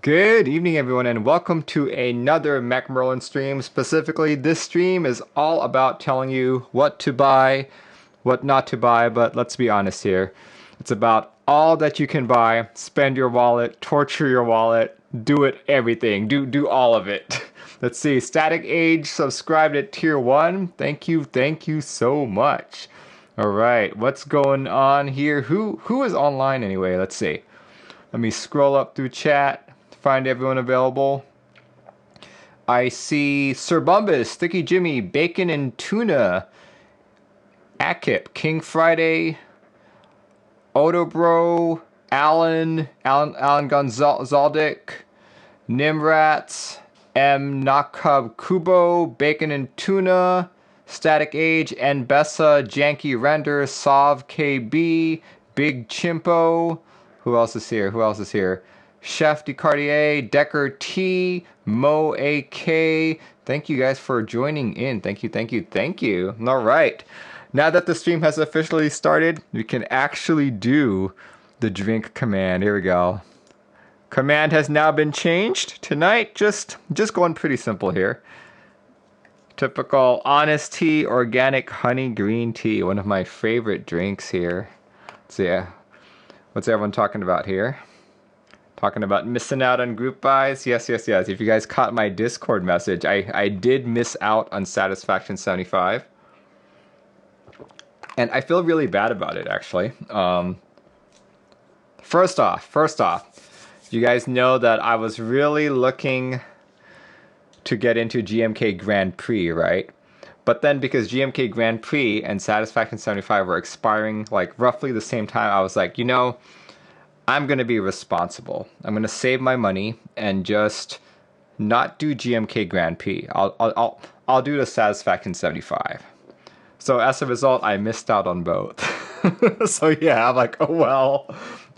Good evening, everyone, and welcome to another Mac Merlin stream. Specifically, this stream is all about telling you what to buy, what not to buy, but let's be honest here. It's about all that you can buy, spend your wallet, torture your wallet, do it everything, do all of it. Let's see, Static Age subscribed at tier 1. Thank you so much. All right, what's going on here? Who is online anyway? Let's see. Let me scroll up through chat. Find everyone available. I see Sir Bumbus, Sticky Jimmy, Bacon and Tuna, Akip, King Friday, Otobro, Alan Gonzaldic, Nimrats, M Nakab Kubo, Bacon and Tuna, Static Age, Nbessa, Janky Render, Sav KB, Big Chimpo. Who else is here? Chef de Cartier, Decker T, Mo AK. Thank you guys for joining in. Thank you. All right. Now that the stream has officially started, we can actually do the drink command. Here we go. Command has now been changed. Tonight, just going pretty simple here. Typical honest tea, organic honey green tea. One of my favorite drinks here. So yeah, what's everyone talking about here? Talking about missing out on group buys. Yes. If you guys caught my Discord message, I did miss out on Satisfaction 75. And I feel really bad about it, actually. First off, you guys know that I was really looking to get into GMK Grand Prix, right? But then because GMK Grand Prix and Satisfaction 75 were expiring like roughly the same time, I was like, you know, I'm going to be responsible. I'm going to save my money and just not do GMK Grand Prix. I'll do the Satisfaction 75. So as a result, I missed out on both. So yeah, I'm like, oh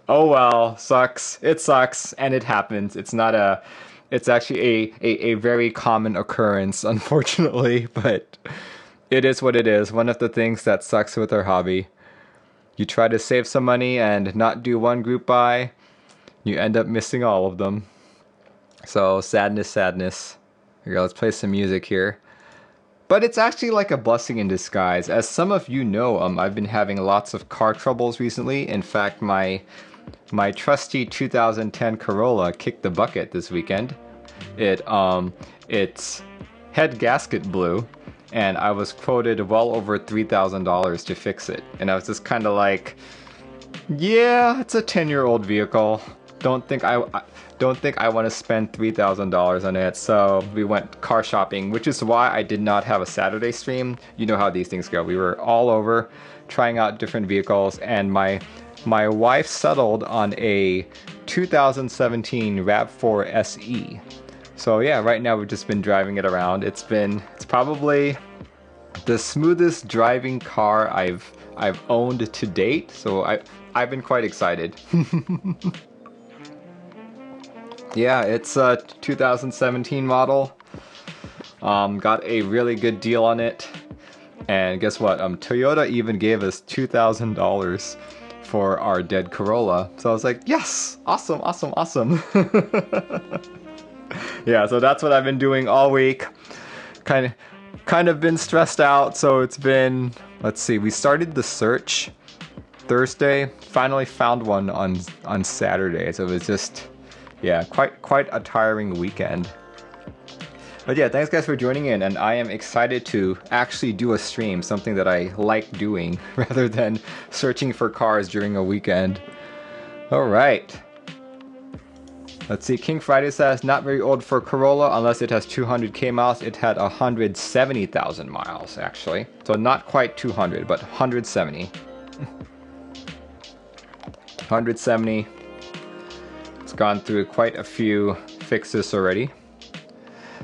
well, sucks. It sucks, and it happens. It's actually a very common occurrence, unfortunately, but it is what it is. One of the things that sucks with our hobby. You try to save some money and not do one group buy, you end up missing all of them. So sadness. Here, let's play some music here. But it's actually like a blessing in disguise. As some of you know, I've been having lots of car troubles recently. In fact, my trusty 2010 Corolla kicked the bucket this weekend. Its head gasket blew. And I was quoted well over $3,000 to fix it. And I was just kind of like, yeah, it's a 10-year-old vehicle. Don't think I want to spend $3,000 on it. So we went car shopping, which is why I did not have a Saturday stream. You know how these things go. We were all over trying out different vehicles, and my wife settled on a 2017 RAV4 SE. So yeah, right now we've just been driving it around. It's probably the smoothest driving car I've owned to date. So I've been quite excited. Yeah, it's a 2017 model. Got a really good deal on it. And guess what? Toyota even gave us $2,000 for our dead Corolla. So I was like, yes, awesome. Yeah, so that's what I've been doing all week. Kind of been stressed out, so it's been, let's see, we started the search Thursday, finally found one on Saturday, so it was just, yeah, quite a tiring weekend. But yeah, thanks guys for joining in, and I am excited to actually do a stream, something that I like doing, rather than searching for cars during a weekend. Alright. Let's see, King Friday says, not very old for Corolla unless it has 200k miles. It had 170,000 miles, actually. So not quite 200, but 170. 170. It's gone through quite a few fixes already.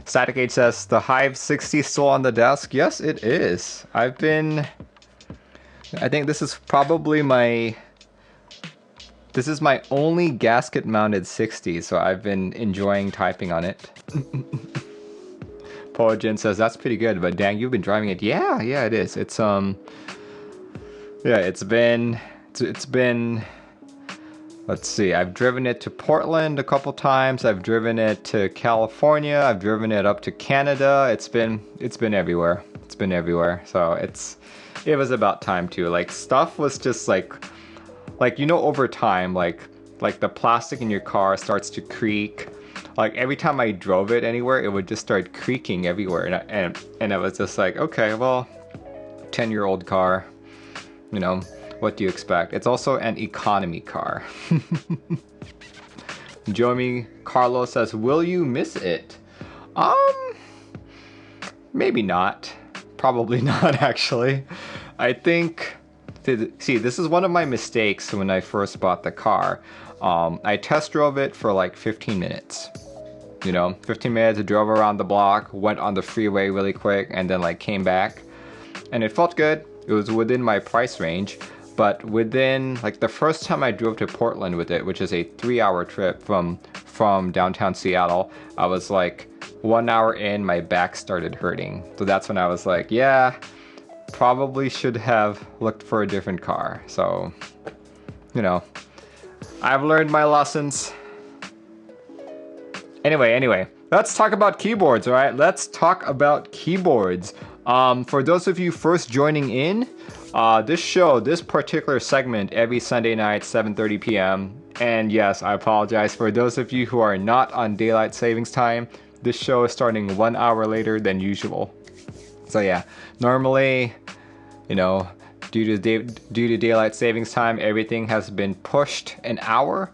Static Age says, the Hive 60 still on the desk? Yes, it is. I think this is probably my only gasket mounted 60, so I've been enjoying typing on it. Poajin says, that's pretty good, but dang, you've been driving it. Yeah, it is. It's been Let's see, I've driven it to Portland a couple times. I've driven it to California. I've driven it up to Canada. It's been everywhere. It's been everywhere. So it was about time too. Like stuff was just like you know, over time, like the plastic in your car starts to creak. Like every time I drove it anywhere, it would just start creaking everywhere, and I was just like, okay, well, 10-year-old car, you know. What do you expect? It's also an economy car. Joey Carlos says, will you miss it? Maybe not. Probably not, actually. I think, see, this is one of my mistakes when I first bought the car. I test drove it for like 15 minutes. You know, 15 minutes, drove around the block, went on the freeway really quick, and then like came back. And it felt good. It was within my price range. But within, like the first time I drove to Portland with it, which is a 3-hour trip from downtown Seattle, I was like 1 hour in, my back started hurting. So that's when I was like, yeah, probably should have looked for a different car. So, you know, I've learned my lessons. Anyway, let's talk about keyboards, all right? Let's talk about keyboards. For those of you first joining in, this particular segment every Sunday night, 7:30 p.m. And yes, I apologize for those of you who are not on daylight savings time. This show is starting 1 hour later than usual. So yeah, normally, you know, due to daylight savings time, everything has been pushed an hour.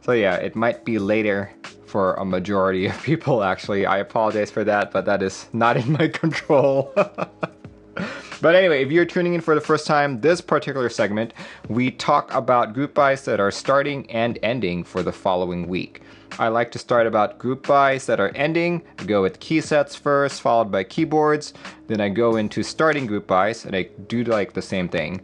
So yeah, it might be later for a majority of people actually. I apologize for that, but that is not in my control. But anyway, if you're tuning in for the first time, this particular segment, we talk about group buys that are starting and ending for the following week. I like to start about group buys that are ending. I go with key sets first, followed by keyboards. Then I go into starting group buys, and I do like the same thing.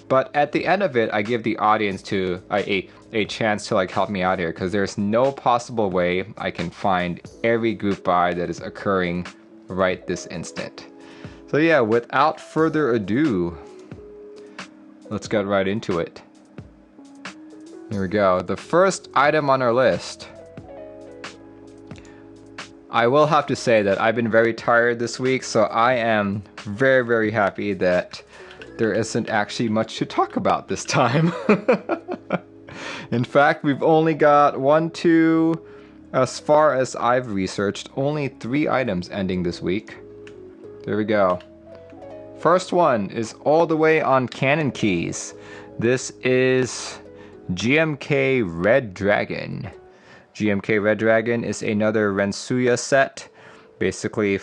But at the end of it, I give the audience to a chance to like help me out here, because there's no possible way I can find every group buy that is occurring right this instant. So yeah, without further ado, let's get right into it. Here we go. The first item on our list. I will have to say that I've been very tired this week, so I am very, very happy that there isn't actually much to talk about this time. In fact, we've only got as far as I've researched, only 3 items ending this week. There we go. First one is all the way on Canon keys. This is GMK Red Dragon. GMK Red Dragon is another Rensuya set, basically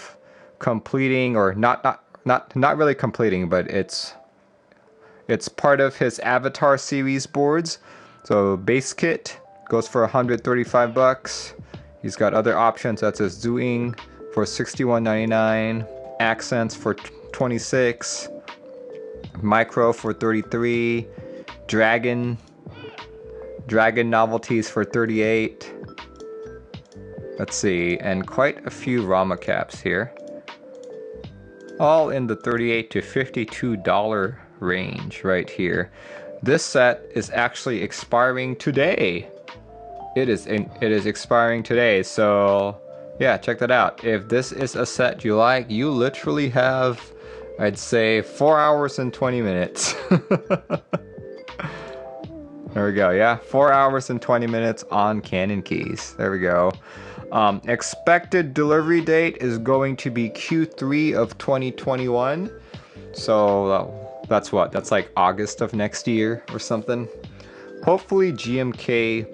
completing, or not really completing, but it's part of his Avatar series boards. So base kit goes for $135. He's got other options such as Zooing for $61.99, accents for $26, micro for $33, dragon novelties for $38. Let's see, and quite a few Rama caps here, all in the $38 to $52 range right here. This set is actually expiring today. It is expiring today, so yeah, check that out. If this is a set you like, you literally have, I'd say, 4 hours and 20 minutes. There we go, yeah, 4 hours and 20 minutes on Canon keys. There we go. Expected delivery date is going to be Q3 of 2021. So that's what? That's like August of next year or something. Hopefully GMK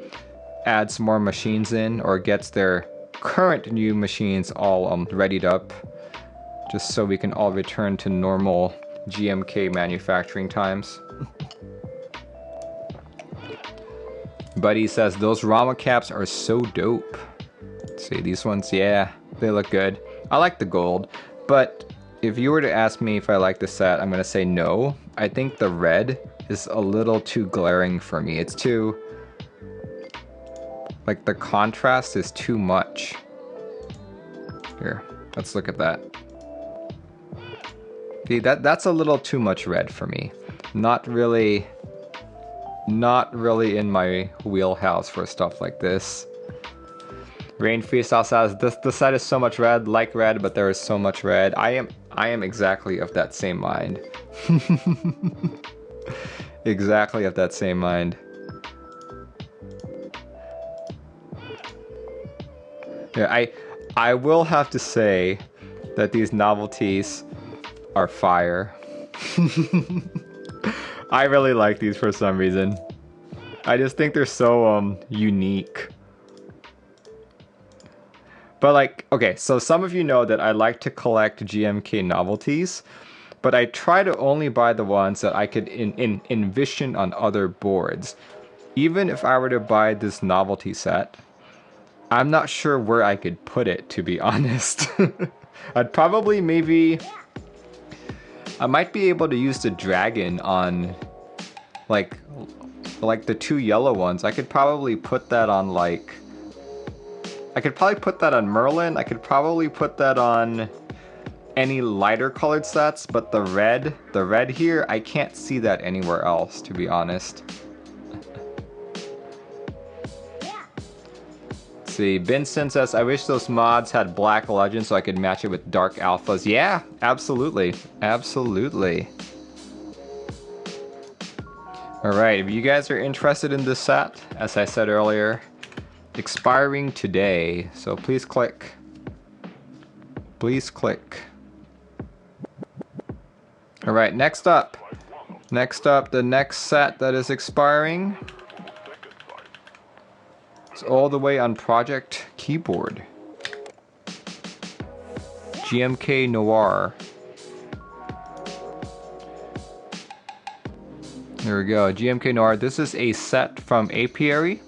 adds more machines in, or gets their current new machines all readied up, just so we can all return to normal GMK manufacturing times. Buddy says those Rama caps are so dope. Let's see, these ones, yeah, they look good. I like the gold, but if you were to ask me if I like the set, I'm gonna say no. I think the red is a little too glaring for me. It's too, like, the contrast is too much. Here, let's look at that. See, that's a little too much red for me. Not really not really in my wheelhouse for stuff like this. Rain Freestyle says, the set is so much red, like red, but there is so much red. I am exactly of that same mind. Exactly of that same mind. Yeah, I will have to say that these novelties are fire. I really like these for some reason. I just think they're so unique. But like, okay, so some of you know that I like to collect GMK novelties, but I try to only buy the ones that I could envision on other boards. Even if I were to buy this novelty set, I'm not sure where I could put it, to be honest. I'd probably I might be able to use the dragon on like the two yellow ones. I could probably put that on like, I could probably put that on Merlin. I could probably put that on any lighter colored sets, but the red here, I can't see that anywhere else, to be honest. Let's see, Vincent says, I wish those mods had black legends so I could match it with dark alphas. Yeah, absolutely. Absolutely. Alright, if you guys are interested in this set, as I said earlier, expiring today, so please click. Please click. Alright, next up, the next set that is expiring. It's all the way on Project Keyboard. GMK Noire. There we go, GMK Noire. This is a set from Apiary.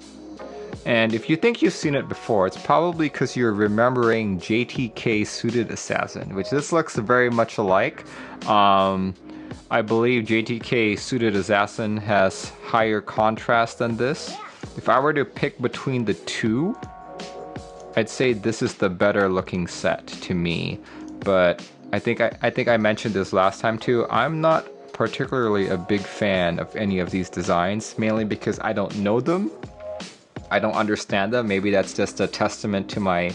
And if you think you've seen it before, it's probably because you're remembering JTK Suited Assassin, which this looks very much alike. I believe JTK Suited Assassin has higher contrast than this. If I were to pick between the two, I'd say this is the better looking set to me. But I think I mentioned this last time too. I'm not particularly a big fan of any of these designs, mainly because I don't know them. I don't understand them. Maybe that's just a testament to my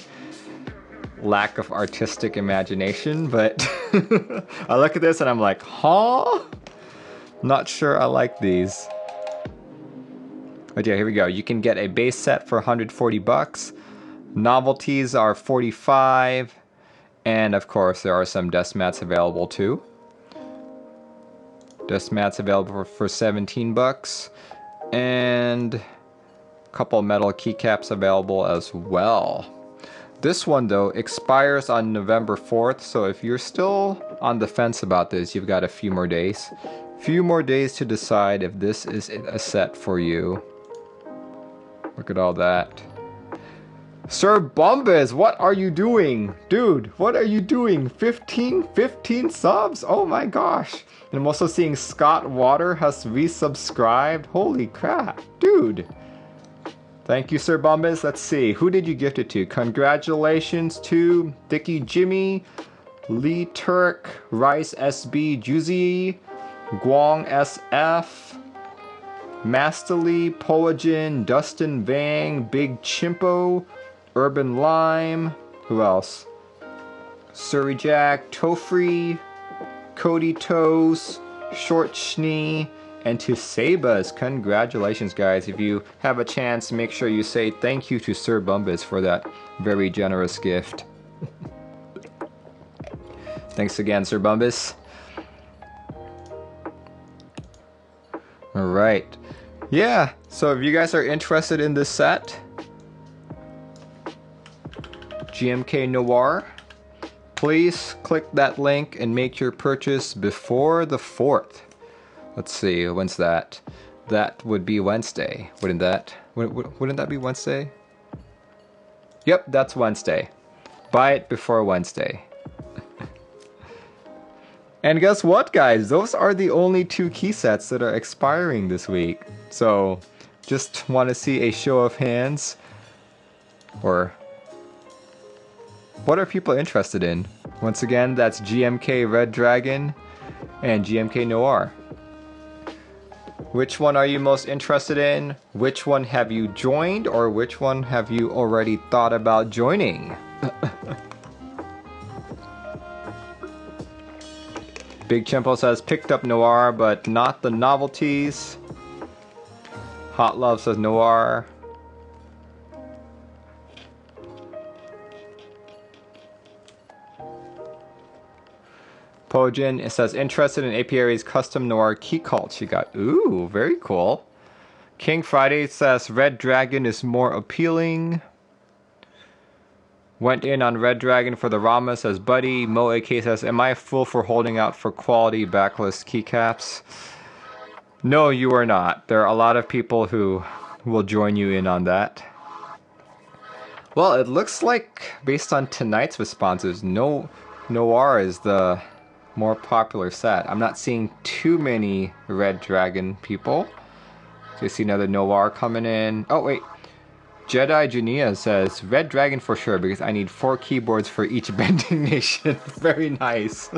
lack of artistic imagination, but I look at this and I'm like, huh? Not sure I like these. But yeah, here we go. You can get a base set for 140 bucks. Novelties are 45, and of course there are some desk mats available too. Desk mats available for 17 bucks, and couple metal keycaps available as well. This one though expires on November 4th, so if you're still on the fence about this, you've got a few more days. Few more days to decide if this is a set for you. Look at all that. Sir Bombas, what are you doing? Dude, what are you doing? 15 subs? Oh my gosh. And I'm also seeing Scott Water has resubscribed. Holy crap, dude. Thank you, Sir Bombas. Let's see. Who did you gift it to? Congratulations to Dicky Jimmy, Lee Turk, Rice SB Juicy, Guang SF, Masterly, Poajin, Dustin Vang, Big Chimpo, Urban Lime. Who else? Surrey Jack, Tofree, Cody Toes, Short Schnee, and to Sabas. Congratulations, guys. If you have a chance, make sure you say thank you to Sir Bumbus for that very generous gift. Thanks again, Sir Bumbus. Alright. Yeah, so if you guys are interested in this set, GMK Noire, please click that link and make your purchase before the 4th. Let's see, when's that? That would be Wednesday. Wouldn't that be Wednesday? Yep, that's Wednesday. Buy it before Wednesday. And guess what, guys? Those are the only 2 key sets that are expiring this week. So, just want to see a show of hands. Or, what are people interested in? Once again, that's GMK Red Dragon and GMK Noire. Which one are you most interested in? Which one have you joined, or which one have you already thought about joining? Big Chimpo says picked up Noir, but not the novelties. Hot Love says Noir. Pojin, it says interested in Apiary's custom Noir key cult she got. Ooh, very cool. King Friday says Red Dragon is more appealing. Went in on Red Dragon for the Rama, says Buddy. Mo AK says, am I a fool for holding out for quality backlist keycaps? No, you are not. There are a lot of people who will join you in on that. Well, it looks like, based on tonight's responses, Noir is the more popular set. I'm not seeing too many Red Dragon people. So you see another Noir coming in. Oh, wait. Jedi Jania says, Red Dragon for sure, because I need 4 keyboards for each bending nation. Very nice.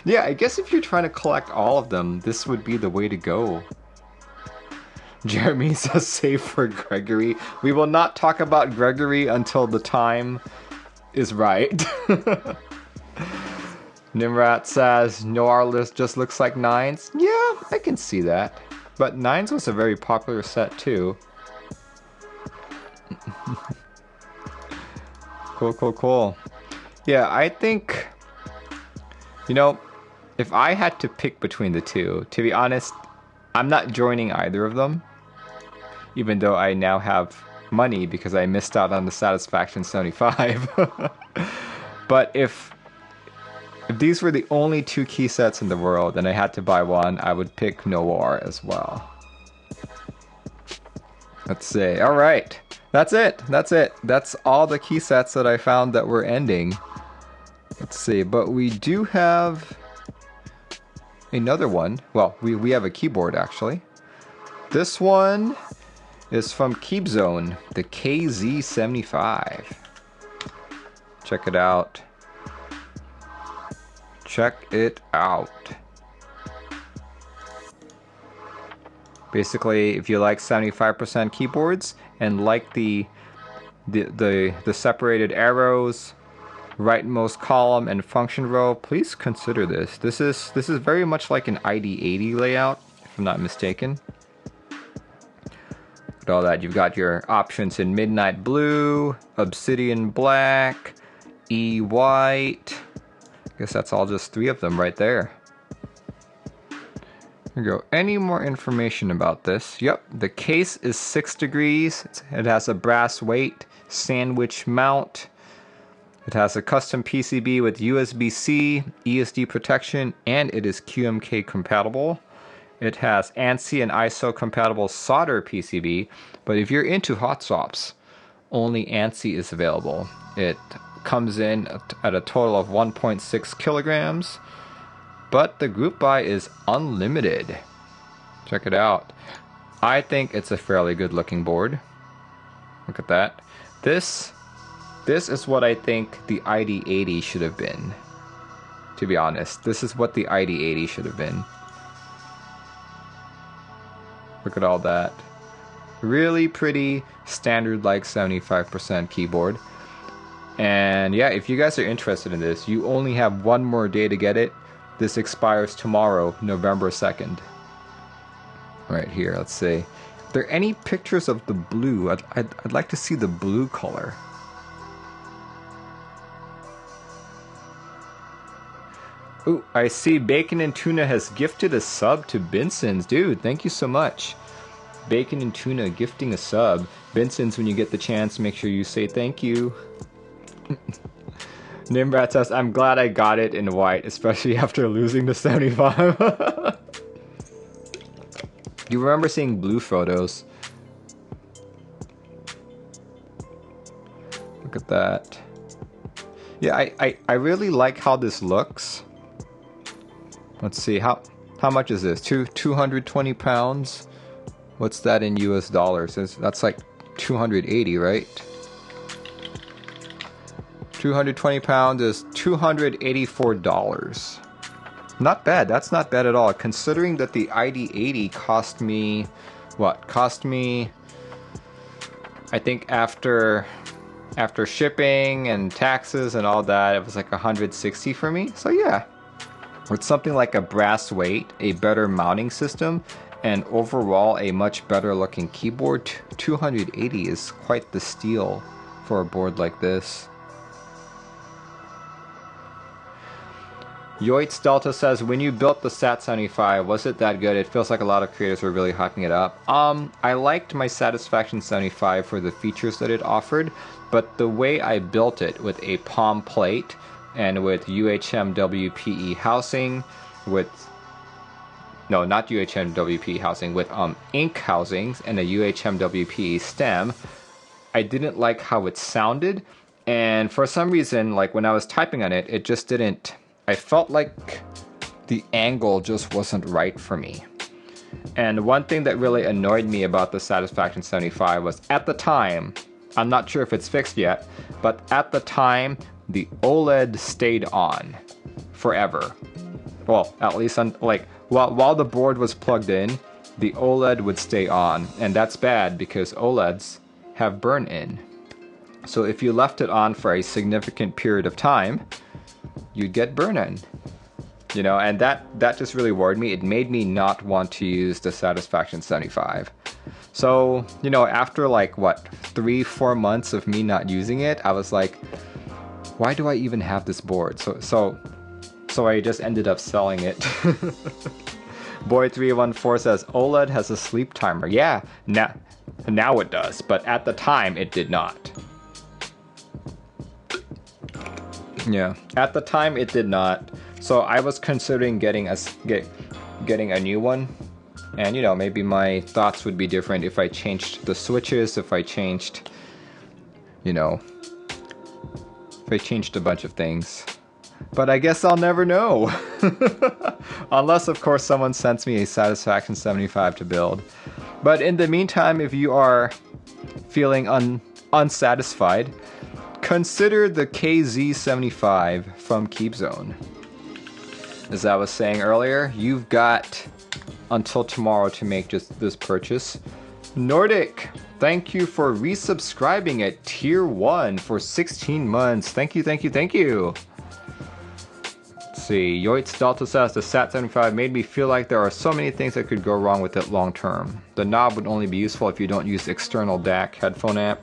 Yeah, I guess if you're trying to collect all of them, this would be the way to go. Jeremy says, save for Gregory. We will not talk about Gregory until the time is right. Nimrat says, Noir list just looks like 9s. Yeah, I can see that. But 9s was a very popular set too. Cool. Yeah, I think, you know, if I had to pick between the two, to be honest, I'm not joining either of them. Even though I now have money because I missed out on the Satisfaction 75. But if these were the only 2 key sets in the world and I had to buy one, I would pick Noir as well. Let's see. All right. That's it. That's all the key sets that I found that were ending. Let's see. But we do have another one. Well, we have a keyboard actually. This one is from Keebzone, the KZ75. Check it out. Check it out. Basically, if you like 75% keyboards and like the separated arrows, rightmost column and function row, please consider this. This is very much like an ID80 layout, if I'm not mistaken. Look at all that. You've got your options in Midnight Blue, Obsidian Black, E White. I guess that's all just 3 of them right there. Here we go. Any more information about this? Yep, the case is 6 degrees. It has a brass weight, sandwich mount. It has a custom PCB with USB-C, ESD protection, and it is QMK compatible. It has ANSI and ISO compatible solder PCB, but if you're into hot swaps, only ANSI is available. It comes in at a total of 1.6 kilograms. But the group buy is unlimited. Check it out. I think it's a fairly good looking board. Look at that. This is what I think the ID80 should have been. To be honest, this is what the ID80 should have been. Look at all that. Really pretty, standard like 75% keyboard. And yeah, if you guys are interested in this, you only have 1 more day to get it. This expires tomorrow, November 2nd. Right here, let's see. Are there any pictures of the blue? I'd like to see the blue color. Ooh, I see Bacon and Tuna has gifted a sub to Benson's. Dude, thank you so much. Bacon and Tuna gifting a sub. Benson's, when you get the chance, make sure you say thank you. Nimbrat says, I'm glad I got it in white, especially after losing the 75. You remember seeing blue photos? Look at that. Yeah, I really like how this looks. Let's see, how much is this? 220 pounds? What's that in US dollars? That's like 280, right? 220 pounds is $284. Not bad. That's not bad at all. Considering that the ID80 cost me, what? Cost me, I think after shipping and taxes and all that, it was like 160 for me. So yeah, with something like a brass weight, a better mounting system, and overall a much better looking keyboard, 280 is quite the steal for a board like this. Yoitz Delta says, when you built the Sat75, was it that good? It feels like a lot of creators were really hyping it up. I liked my Satisfaction 75 for the features that it offered, but the way I built it with a palm plate and with UHM WPE housing, with no, not UHM WPE housing, with ink housings and a UHM WPE stem, I didn't like how it sounded, and for some reason, like when I was typing on it, it just didn't. I felt like the angle just wasn't right for me. And one thing that really annoyed me about the Satisfaction 75 was, at the time, I'm not sure if it's fixed yet, but at the time, the OLED stayed on forever. Well, at least while the board was plugged in, the OLED would stay on, and that's bad because OLEDs have burn-in. So if you left it on for a significant period of time, you'd get burn-in. You know, and that just really worried me. It made me not want to use the Satisfaction 75. So, you know, after like, what, 3-4 months of me not using it, I was like, why do I even have this board? So I just ended up selling it. Boy314 says, OLED has a sleep timer. Yeah, now it does, but at the time it did not. Yeah, at the time it did not. So I was considering getting a new one, and you know, maybe my thoughts would be different if I changed the switches, if I changed, you know, if I changed a bunch of things. But I guess I'll never know. Unless, of course, someone sends me a Satisfaction 75 to build. But in the meantime, if you are feeling unsatisfied, consider the KZ75 from KeepZone. As I was saying earlier, you've got until tomorrow to make just this purchase. Nordic, thank you for resubscribing at Tier 1 for 16 months. Thank you, thank you, thank you. Let's see, Yoitz Delta says, the Sat75 made me feel like there are so many things that could go wrong with it long term. The knob would only be useful if you don't use external DAC headphone amp.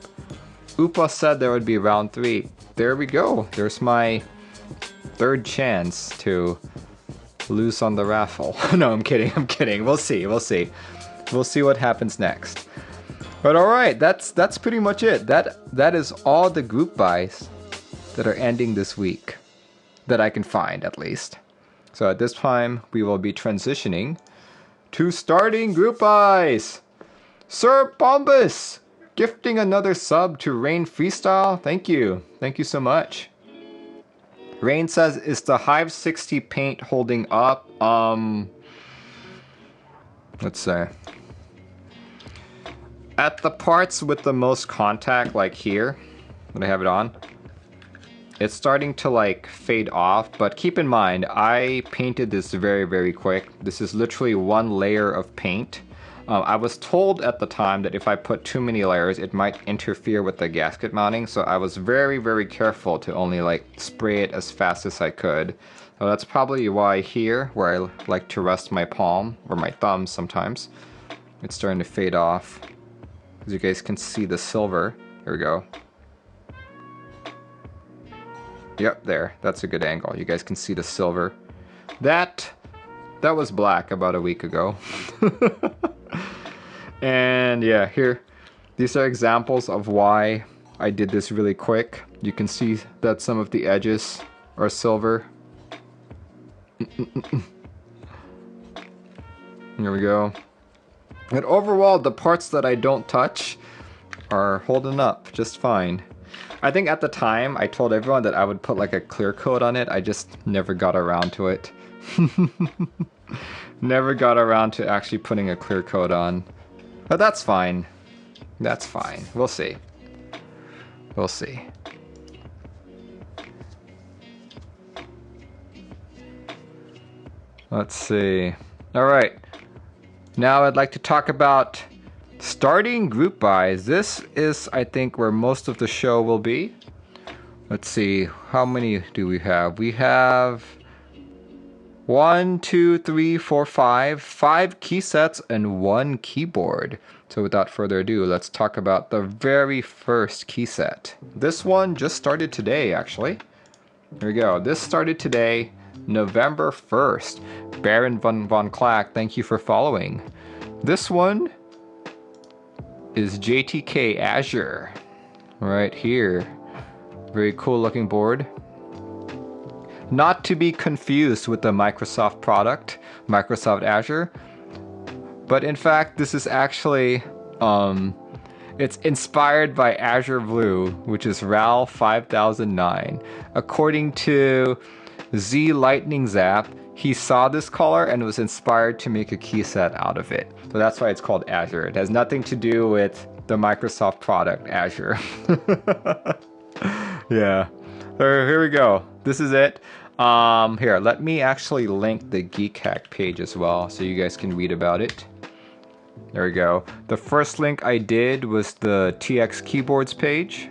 Upa said there would be round 3. There we go. There's my third chance to lose on the raffle. No, I'm kidding. We'll see. We'll see what happens next. But alright, that's pretty much it. That is all the group buys that are ending this week. That I can find, at least. So at this time, we will be transitioning to starting group buys. Sir Bombus, gifting another sub to Rain Freestyle. Thank you so much. Rain says, is the Hive 60 paint holding up? Let's say at the parts with the most contact, like here when I have it on, it's starting to like fade off, but keep in mind, I painted this very, very quick. This is literally one layer of paint. I was told at the time that if I put too many layers, it might interfere with the gasket mounting, so I was very, very careful to only like spray it as fast as I could. So that's probably why here, where I like to rest my palm, or my thumb sometimes, it's starting to fade off. As you guys can see the silver. Here we go. Yep, there. That's a good angle. You guys can see the silver. That was black about a week ago. And yeah, here, these are examples of why I did this really quick. You can see that some of the edges are silver. Here we go. And overall, the parts that I don't touch are holding up just fine. I think at the time, I told everyone that I would put like a clear coat on it. I just never got around to it. Never got around to actually putting a clear coat on. But that's fine. That's fine. We'll see. We'll see. Let's see. All right. Now I'd like to talk about starting group buys. This is, I think, where most of the show will be. Let's see. How many do we have? We have 1, 2, 3, 4, 5 key sets and 1 keyboard. So without further ado, let's talk about the very first key set. This one just started today, actually. Here we go. This started today, November 1st. Baron von Klack, thank you for following. This one is JTK Azure. Right here. Very cool looking board. Not to be confused with the Microsoft product, Microsoft Azure. But in fact, this is actually, it's inspired by Azure Blue, which is RAL 5009. According to Z Lightning Zap, he saw this color and was inspired to make a key set out of it. So that's why it's called Azure. It has nothing to do with the Microsoft product, Azure. Yeah. Here we go. This is it. Here, let me actually link the Geek Hack page as well so you guys can read about it. There we go. The first link I did was the TX keyboards page.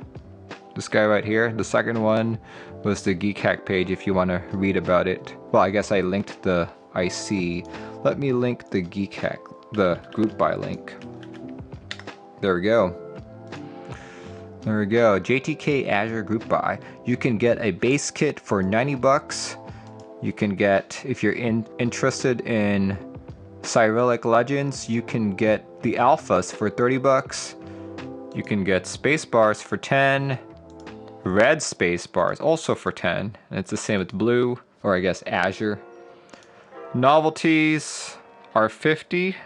This guy right here. The second one was the Geek Hack page if you want to read about it. Well, I guess I linked the IC. Let me link the Geek Hack, the group buy link. There we go. There we go. JTK Azure group buy. You can get a base kit for 90 bucks. You can get, if you're interested in Cyrillic Legends, you can get the alphas for 30 bucks. You can get space bars for 10. Red space bars also for 10. And it's the same with blue, or I guess Azure. Novelties are 50.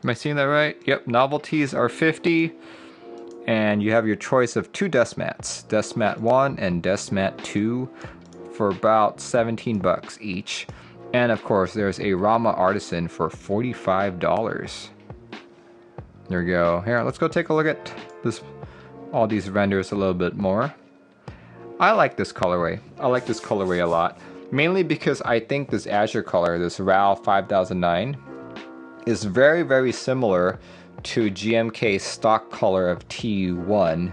Am I seeing that right? Yep, novelties are 50. And you have your choice of 2 desk mats, desk mat 1 and desk mat 2 for about 17 bucks each. And of course, there's a Rama Artisan for $45. There we go. Here, let's go take a look at this, all these renders a little bit more. I like this colorway. I like this colorway a lot. Mainly because I think this Azure color, this RAL 5009, is very, very similar to GMK's stock color of TU1,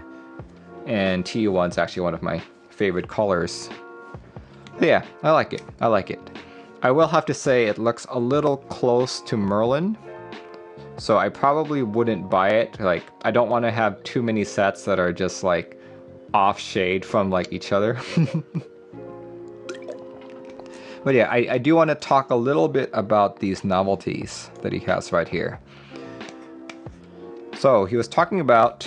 and TU1 is actually one of my favorite colors. But yeah, I like it. I like it. I will have to say it looks a little close to Merlin, so I probably wouldn't buy it. Like, I don't want to have too many sets that are just like off shade from like each other. But yeah, I do want to talk a little bit about these novelties that he has right here. So he was talking about,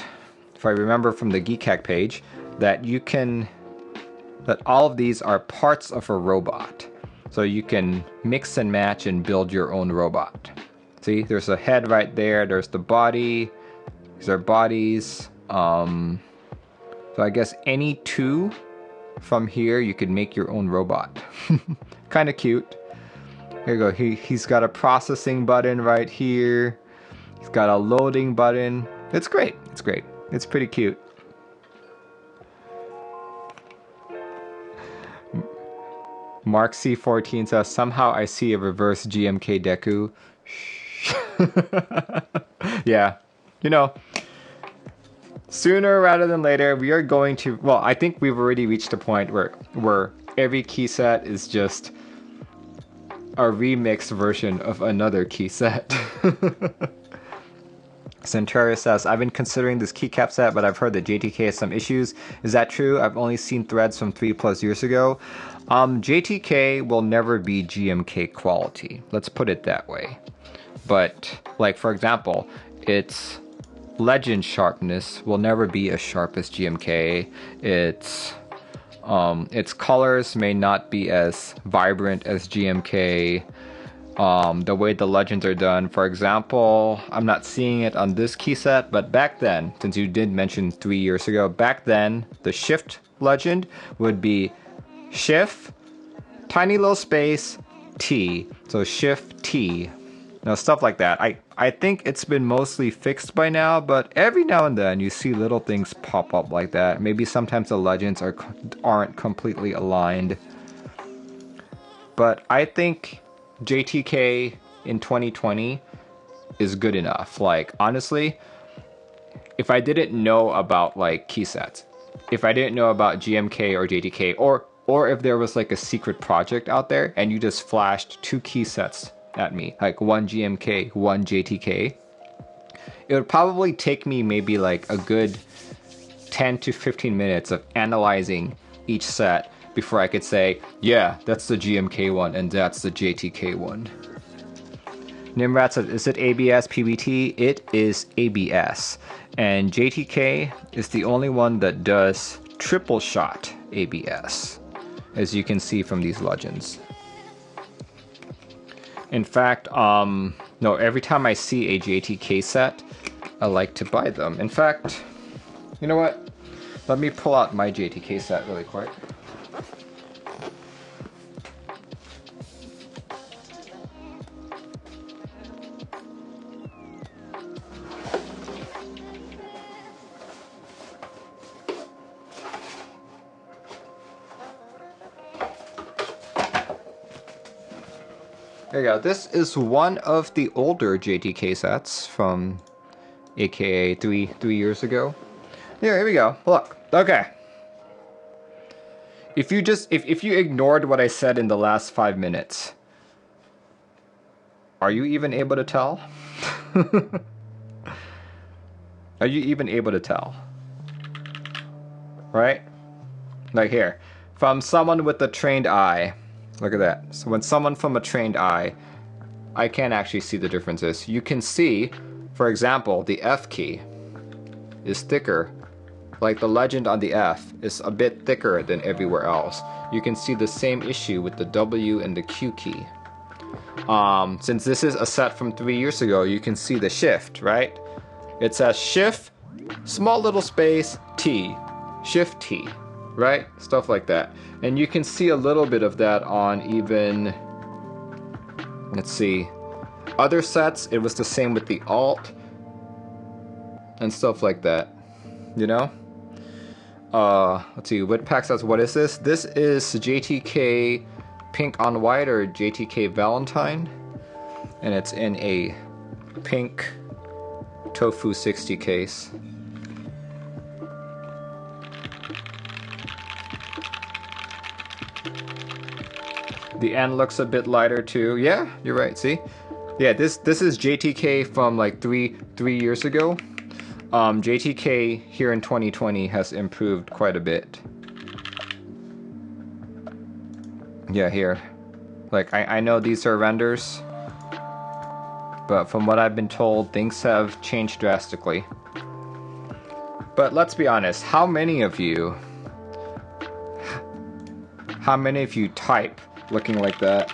if I remember from the Geek Hack page, that that all of these are parts of a robot. So you can mix and match and build your own robot. See, there's a head right there, there's the body, these are bodies. So I guess any 2 from here, you could make your own robot. Kind of cute. Here you go, he's got a processing button right here. He's got a loading button. It's great. It's great. It's pretty cute. Mark C14 says, somehow I see a reverse GMK Deku. Yeah. You know, sooner rather than later, we are going to... Well, I think we've already reached a point where every key set is just a remixed version of another key set. Centurion says, I've been considering this keycap set, but I've heard that JTK has some issues. Is that true? I've only seen threads from 3+ years ago. JTK will never be GMK quality. Let's put it that way. But, like, for example, its legend sharpness will never be as sharp as GMK. Its colors may not be as vibrant as GMK. The way the legends are done. For example, I'm not seeing it on this key set, but back then, since you did mention 3 years ago, back then, the shift legend would be shift, tiny little space, T. So shift T. Now, stuff like that. I think it's been mostly fixed by now, but every now and then you see little things pop up like that. Maybe sometimes the legends aren't completely aligned. But I think JTK in 2020 is good enough. Like, honestly, if I didn't know about like key sets, if I didn't know about GMK or JTK, or if there was like a secret project out there and you just flashed 2 key sets at me, like one GMK, one JTK, it would probably take me maybe like a good 10 to 15 minutes of analyzing each set before I could say, yeah, that's the GMK one and that's the JTK one. Nimrat says, is it ABS PBT? It is ABS. And JTK is the only one that does triple shot ABS, as you can see from these legends. In fact, no, every time I see a JTK set, I like to buy them. In fact, you know what? Let me pull out my JTK set really quick. There you go. This is one of the older JTK sets from AKA three years ago. Here we go. Look. Okay. If you ignored what I said in the last 5 minutes, are you even able to tell? Are you even able to tell? Right? Like here. From someone with a trained eye. Look at that. So when someone from a trained eye, I can actually see the differences. You can see, for example, the F key is thicker. Like the legend on the F is a bit thicker than everywhere else. You can see the same issue with the W and the Q key. Since this is a set from 3 years ago, you can see the shift, right? It says shift, small little space, T, shift T, right? Stuff like that. And you can see a little bit of that on even, let's see, other sets. It was the same with the Alt and stuff like that, you know? Let's see, Whitpack says, what is this? This is JTK Pink on White or JTK Valentine, and it's in a pink Tofu 60 case. The end looks a bit lighter too. Yeah, you're right. See, yeah, this is JTK from like three years ago. JTK here in 2020 has improved quite a bit. Yeah, here. Like I know these are renders, but from what I've been told, things have changed drastically. But let's be honest, how many of you type looking like that?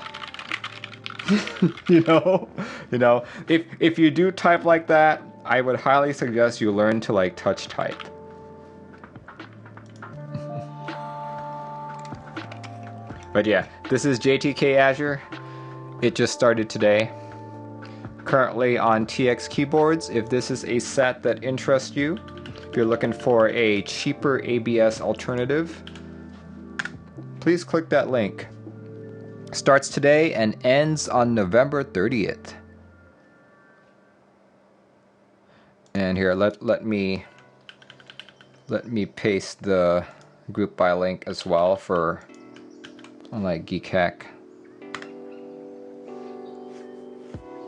you know, if you do type like that, I would highly suggest you learn to like touch type. But yeah, this is JTK Azure. It just started today. Currently on TX keyboards. If this is a set that interests you, if you're looking for a cheaper ABS alternative, please click that link. Starts today and ends on November 30th. And here, let me paste the group by link as well for like Geek Hack.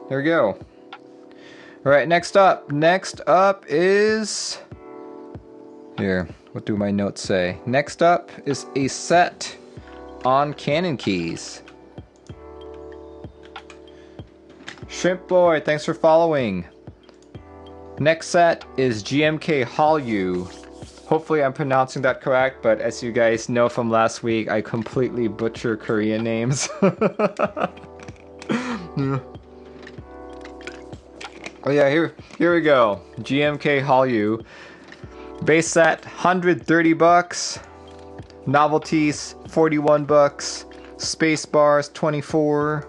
There we go. All right, next up is here. What do my notes say? Next up is a set on Canon keys. Shrimp Boy, thanks for following. Next set is GMK Hallyu. Hopefully I'm pronouncing that correct, but as you guys know from last week, I completely butcher Korean names. Yeah. Oh yeah, here we go. GMK Hallyu. Base set, $130. Novelties, $41. Space bars, $24.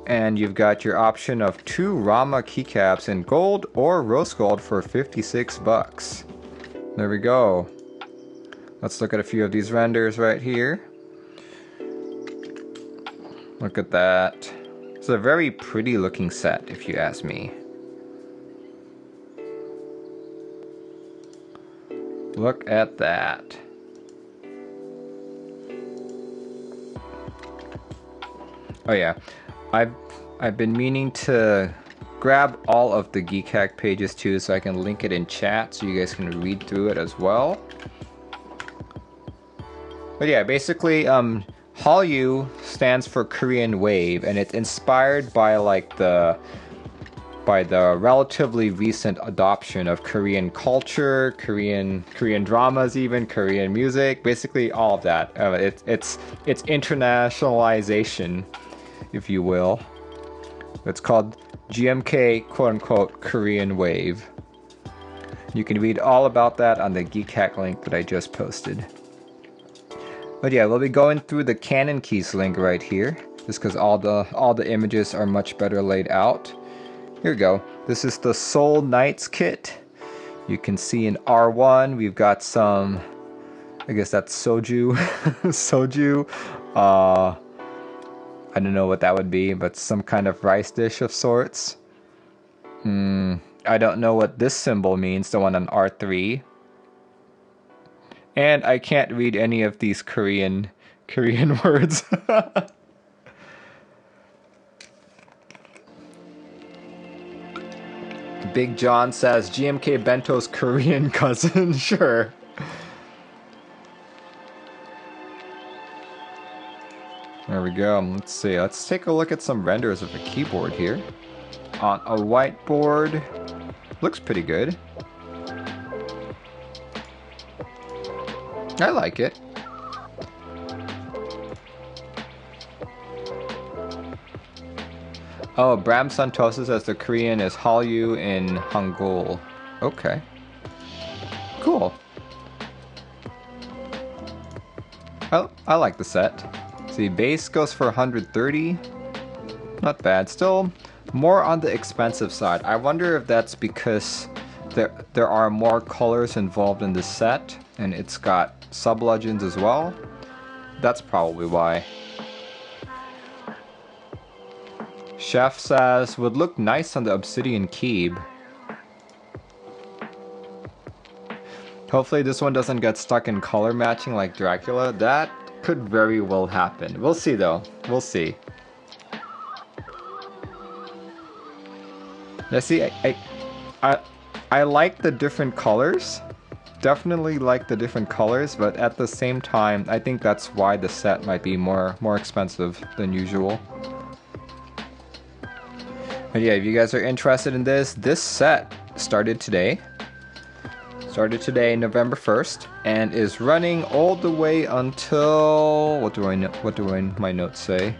And you've got your option of 2 Rama keycaps in gold or rose gold for $56. There we go. Let's look at a few of these renders right here. Look at that. It's a very pretty looking set, if you ask me. Look at that. Oh yeah, I've been meaning to grab all of the Geek Hack pages too, so I can link it in chat so you guys can read through it as well. But yeah, basically, Hallyu stands for Korean Wave, and it's inspired by like the relatively recent adoption of Korean culture, Korean dramas, even Korean music, basically all of that. It's internationalization, if you will. It's called GMK quote-unquote Korean Wave. You can read all about that on the Geek Hack link that I just posted. But yeah, we'll be going through the Canon keys link right here, just because all the images are much better laid out. Here we go. This is the Soul Knights kit. You can see in R1 we've got some, I guess that's soju, soju. I don't know what that would be, but some kind of rice dish of sorts. I don't know what this symbol means, the one on R3. And I can't read any of these Korean words. Big John says GMK Bento's Korean cousin. Sure. There we go. Let's see. Let's take a look at some renders of a keyboard here. On a whiteboard. Looks pretty good. I like it. Oh, Bram Santosa says the Korean is Hallyu in Hangul. Okay. Cool. I like the set. See, base goes for 130. Not bad. Still more on the expensive side. I wonder if that's because there are more colors involved in the set, and it's got sub-legends as well. That's probably why. Chef says, would look nice on the Obsidian Keeb. Hopefully this one doesn't get stuck in color matching like Dracula. That could very well happen. We'll see though. We'll see. Let's see. I like the different colors. Definitely like the different colors, but at the same time, I think that's why the set might be more expensive than usual. But yeah, if you guys are interested in this set started today. Started today, November 1st, and is running all the way until what do my notes say?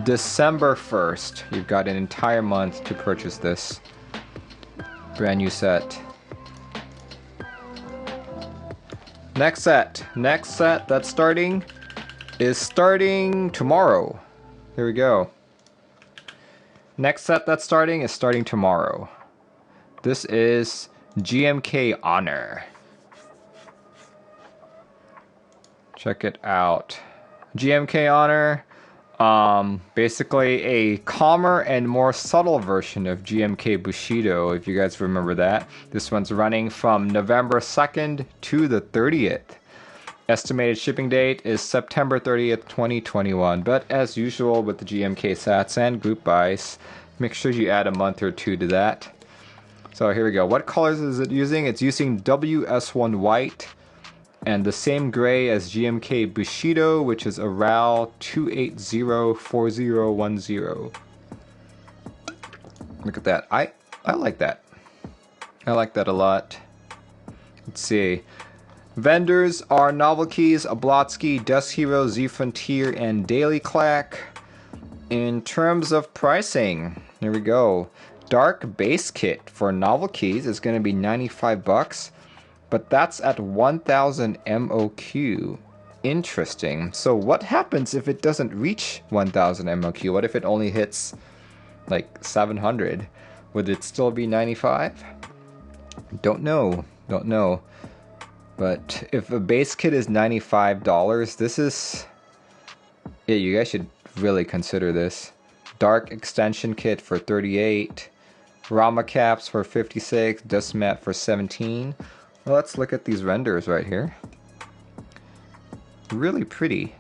December 1st. You've got an entire month to purchase this brand new set. Next set that's starting is starting tomorrow. Here we go. Next set that's starting is starting tomorrow. This is GMK Honor. Check it out. GMK Honor, basically a calmer and more subtle version of GMK Bushido, if you guys remember that. This one's running from November 2nd to the 30th. Estimated shipping date is September 30th, 2021. But as usual with the GMK sats and group buys, make sure you add a month or two to that. So here we go. What colors is it using? It's using WS1 white and the same gray as GMK Bushido, which is around 2804010. Look at that. I like that. I like that a lot. Let's see. Vendors are Novelkeys, Ablotsky, Desk Hero, Z Frontier, and Daily Clack. In terms of pricing, here we go. Dark base kit for Novelkeys is going to be 95 bucks, but that's at 1000 MOQ. Interesting. So what happens if it doesn't reach 1000 MOQ? What if it only hits like 700? Would it still be 95? Don't know. But if a base kit is $95, this is... Yeah, you guys should really consider this. dark extension kit for 38, Rama caps for 56, dust mat for 17. Well, let's look at these renders right here. Really pretty.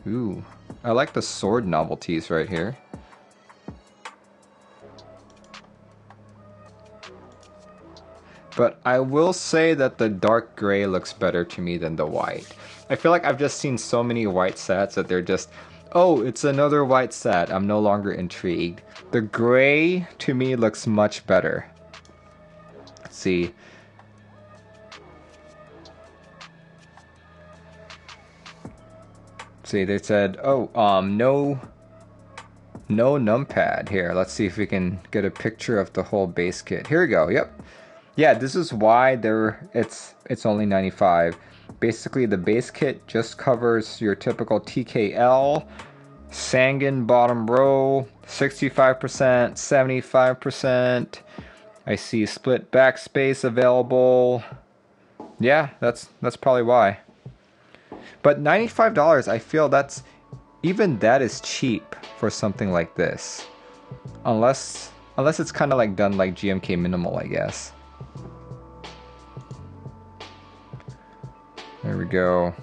Ooh, I like the sword novelties right here. But I will say that the dark gray looks better to me than the white. I feel like I've just seen so many white sets that they're just, oh, it's another white set. I'm no longer intrigued. The gray to me looks much better. Let's see. See, they said, oh, no numpad here. Let's see if we can get a picture of the whole base kit. Here we go. Yep. Yeah, this is why it's only 95. Basically, the base kit just covers your typical TKL, Sangan bottom row, 65%, 75%. I see split backspace available. Yeah, that's probably why. But $95, I feel even that is cheap for something like this. Unless it's kind of like done like GMK minimal, I guess. There we go.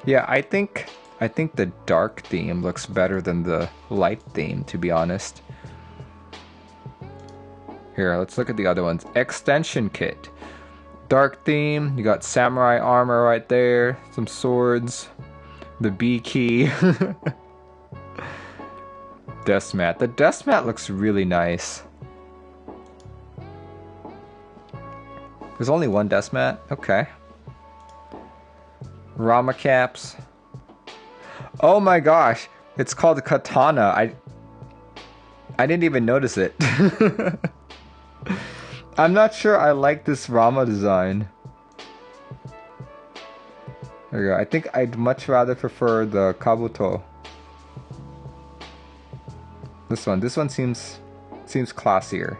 Yeah, I think the dark theme looks better than the light theme, to be honest. Here, let's look at the other ones. Extension kit. Dark theme, you got samurai armor right there, some swords, the B key. Desk mat. The desk mat looks really nice. There's only one desk mat? Okay. Rama caps. Oh my gosh, it's called Katana. I didn't even notice it. I'm not sure I like this Rama design. There we go. I think I'd much rather prefer the Kabuto. This one seems classier.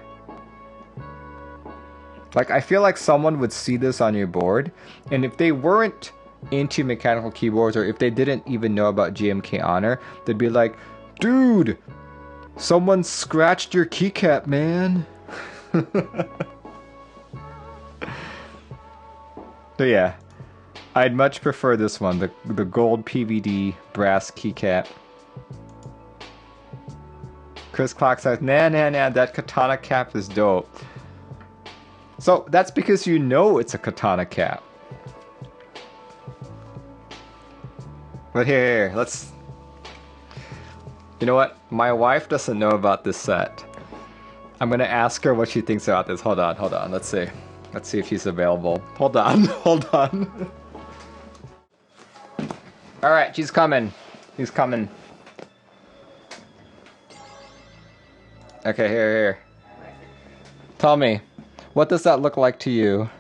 Like, I feel like someone would see this on your board, and if they weren't into mechanical keyboards, or if they didn't even know about GMK Honor, they'd be like, dude, someone scratched your keycap, man. So yeah, I'd much prefer this one, the gold PVD brass keycap. Chris Clark says, nah, that katana cap is dope. So that's because you know it's a katana cap. But here, let's... You know what? My wife doesn't know about this set. I'm gonna ask her what she thinks about this. Hold on. Let's see. Let's see if he's available. Hold on. Alright, she's coming. He's coming. Okay, here. Tell me, what does that look like to you?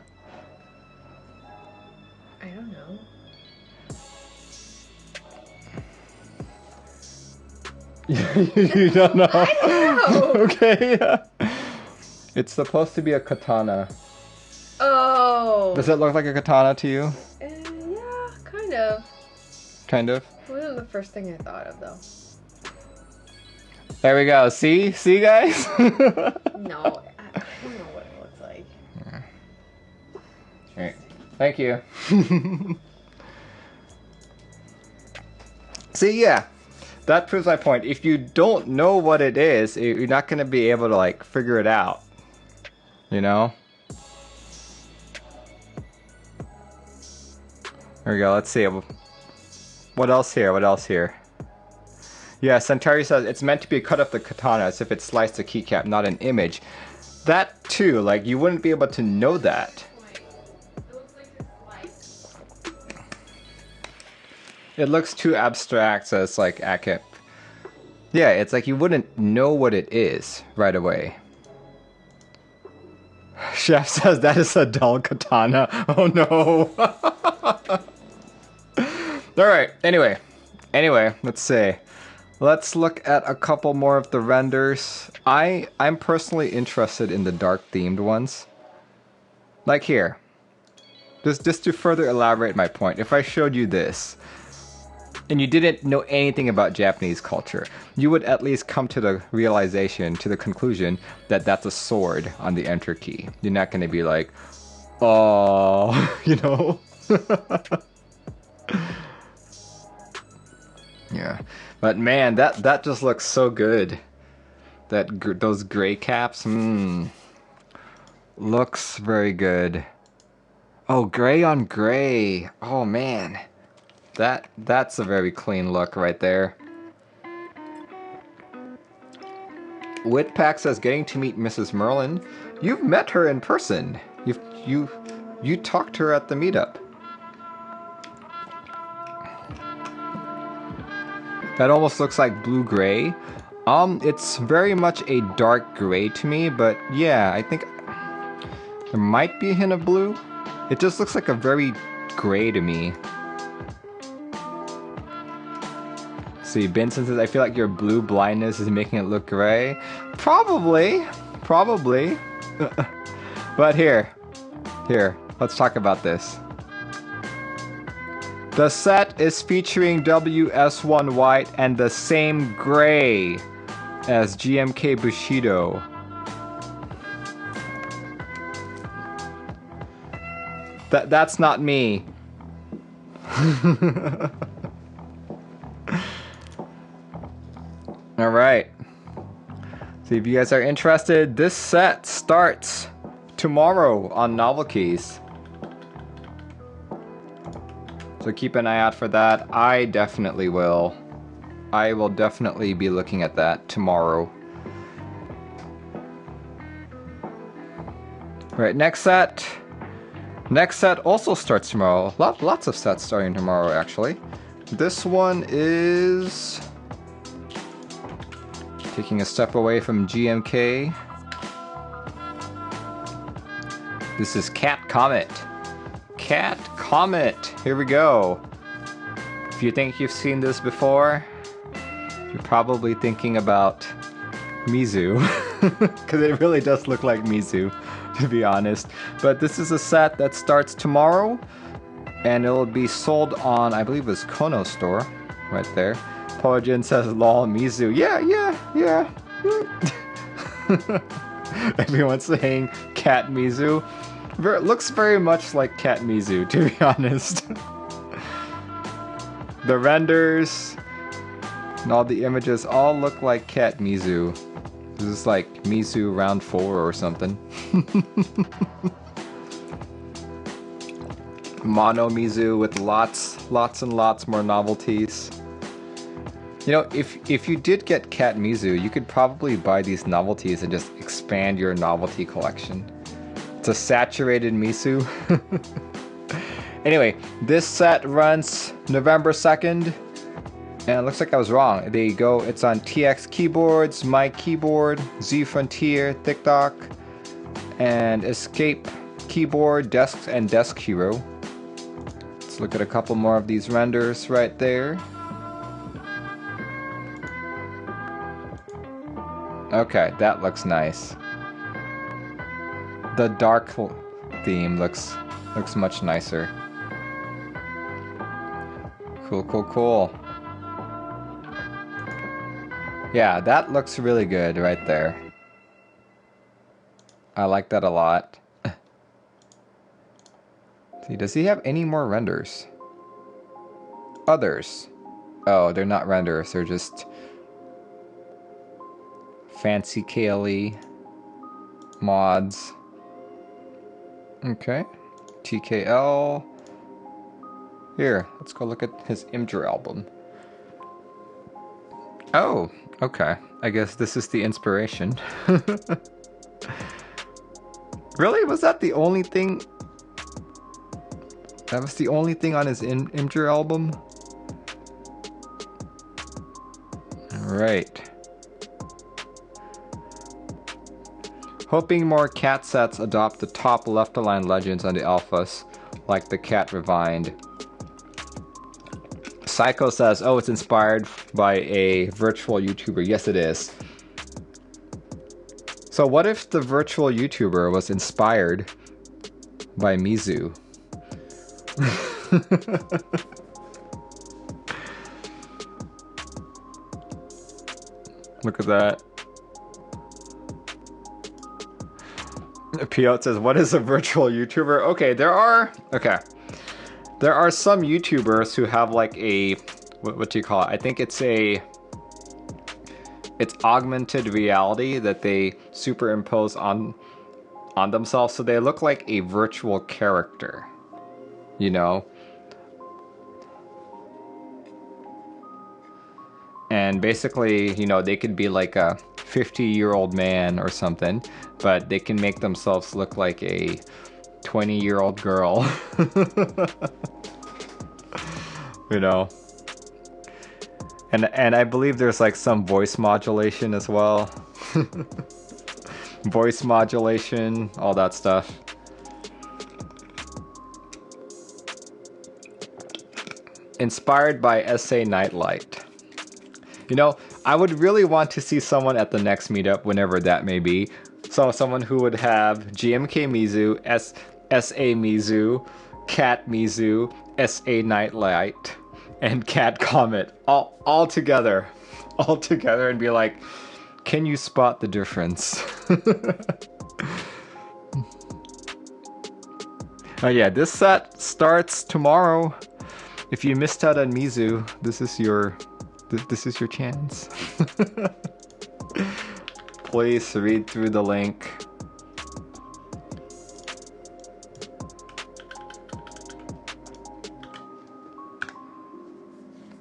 I don't know. You don't know? I don't know! Okay, yeah. It's supposed to be a katana. Oh! Does it look like a katana to you? Yeah, kind of. Kind of? It wasn't the first thing I thought of, though. There we go. See guys? No, I don't know what it looks like. Alright, thank you. See, yeah, that proves my point. If you don't know what it is, you're not going to be able to, like, figure it out. You know? There we go, let's see. What else here? Yeah, Centauri says it's meant to be a cut of the katana as if it sliced the keycap, not an image. That too, like, you wouldn't be able to know that. It looks too abstract, so it's like accurate. Yeah, it's like you wouldn't know what it is right away. Chef says that is a dull katana. Oh no. Alright, anyway, let's see. Let's look at a couple more of the renders. I'm personally interested in the dark themed ones. Like here. Just to further elaborate my point, if I showed you this, and you didn't know anything about Japanese culture, you would at least come to the realization, to the conclusion, that that's a sword on the enter key. You're not going to be like, oh, you know? Yeah. But man, that just looks so good. Those gray caps, looks very good. Oh, gray on gray. Oh man. That's a very clean look right there. Whitpack says, getting to meet Mrs. Merlin. You've met her in person. You talked to her at the meetup. That almost looks like blue-gray. It's very much a dark gray to me, but yeah, I think there might be a hint of blue. It just looks like a very gray to me. See, Benson says, I feel like your blue blindness is making it look gray. Probably. But here, let's talk about this. The set is featuring WS1 white and the same gray as GMK Bushido. That's not me. Alright. So if you guys are interested, this set starts tomorrow on Novelkeys. So keep an eye out for that. I definitely will. I will definitely be looking at that tomorrow. Right, next set. Next set also starts tomorrow. Lots of sets starting tomorrow, actually. This one is taking a step away from GMK. This is Cat Comet. Cat Comet. Here we go. If you think you've seen this before, you're probably thinking about Mizu. Because it really does look like Mizu, to be honest. But this is a set that starts tomorrow, and it'll be sold on, I believe it's Kono store, right there. Pojin says, lol, Mizu. Yeah. Everyone's saying Cat Mizu. Looks very much like Cat Mizu, to be honest. The renders and all the images all look like Cat Mizu. This is like Mizu round 4 or something. Mono Mizu with lots and lots more novelties. You know, if you did get Cat Mizu, you could probably buy these novelties and just expand your novelty collection. It's a saturated Mizu. Anyway, this set runs November 2nd. And it looks like I was wrong. There you go. It's on TX keyboards, My Keyboard, Z Frontier, ThickDock, and Escape keyboard, Desk, and Desk Hero. Let's look at a couple more of these renders right there. Okay, that looks nice. The dark theme looks much nicer. Cool. Yeah, that looks really good right there. I like that a lot. See, does he have any more renders? Others. Oh, they're not renders, they're just fancy KLE mods. Okay. TKL. Here, let's go look at his Imgur album. Oh, okay. I guess this is the inspiration. Really? Was that the only thing? That was the only thing on his Imgur album? Alright. Hoping more cat sets adopt the top left-aligned legends on the alphas, like the Cat Revined. Psycho says, oh, it's inspired by a virtual YouTuber. Yes, it is. So what if the virtual YouTuber was inspired by Mizu? Look at that. Piot says, what is a virtual YouTuber? Okay, there are some YouTubers who have like a, what do you call it? I think it's augmented reality that they superimpose on themselves, so they look like a virtual character, you know? And basically, you know, they could be like a 50-year-old man or something, but they can make themselves look like a 20-year-old girl. You know? And I believe there's like some voice modulation as well. Voice modulation, all that stuff. Inspired by SA Nightlight. You know, I would really want to see someone at the next meetup, whenever that may be. So someone who would have GMK Mizu, SA Mizu, Cat Mizu, SA Nightlight, and Cat Comet all together, and be like, can you spot the difference? Oh yeah, this set starts tomorrow. If you missed out on Mizu, this is your chance. Please read through the link.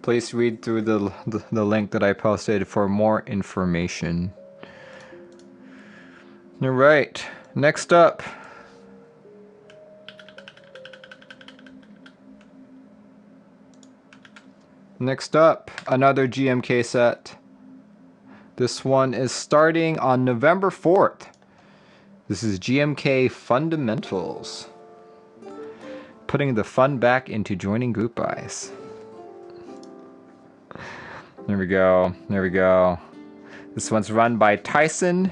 Please read through the link that I posted for more information. All right, next up. Next up, another GMK set. This one is starting on November 4th. This is GMK Fundamentals. Putting the fun back into joining group buys. There we go. There we go. This one's run by Tyson.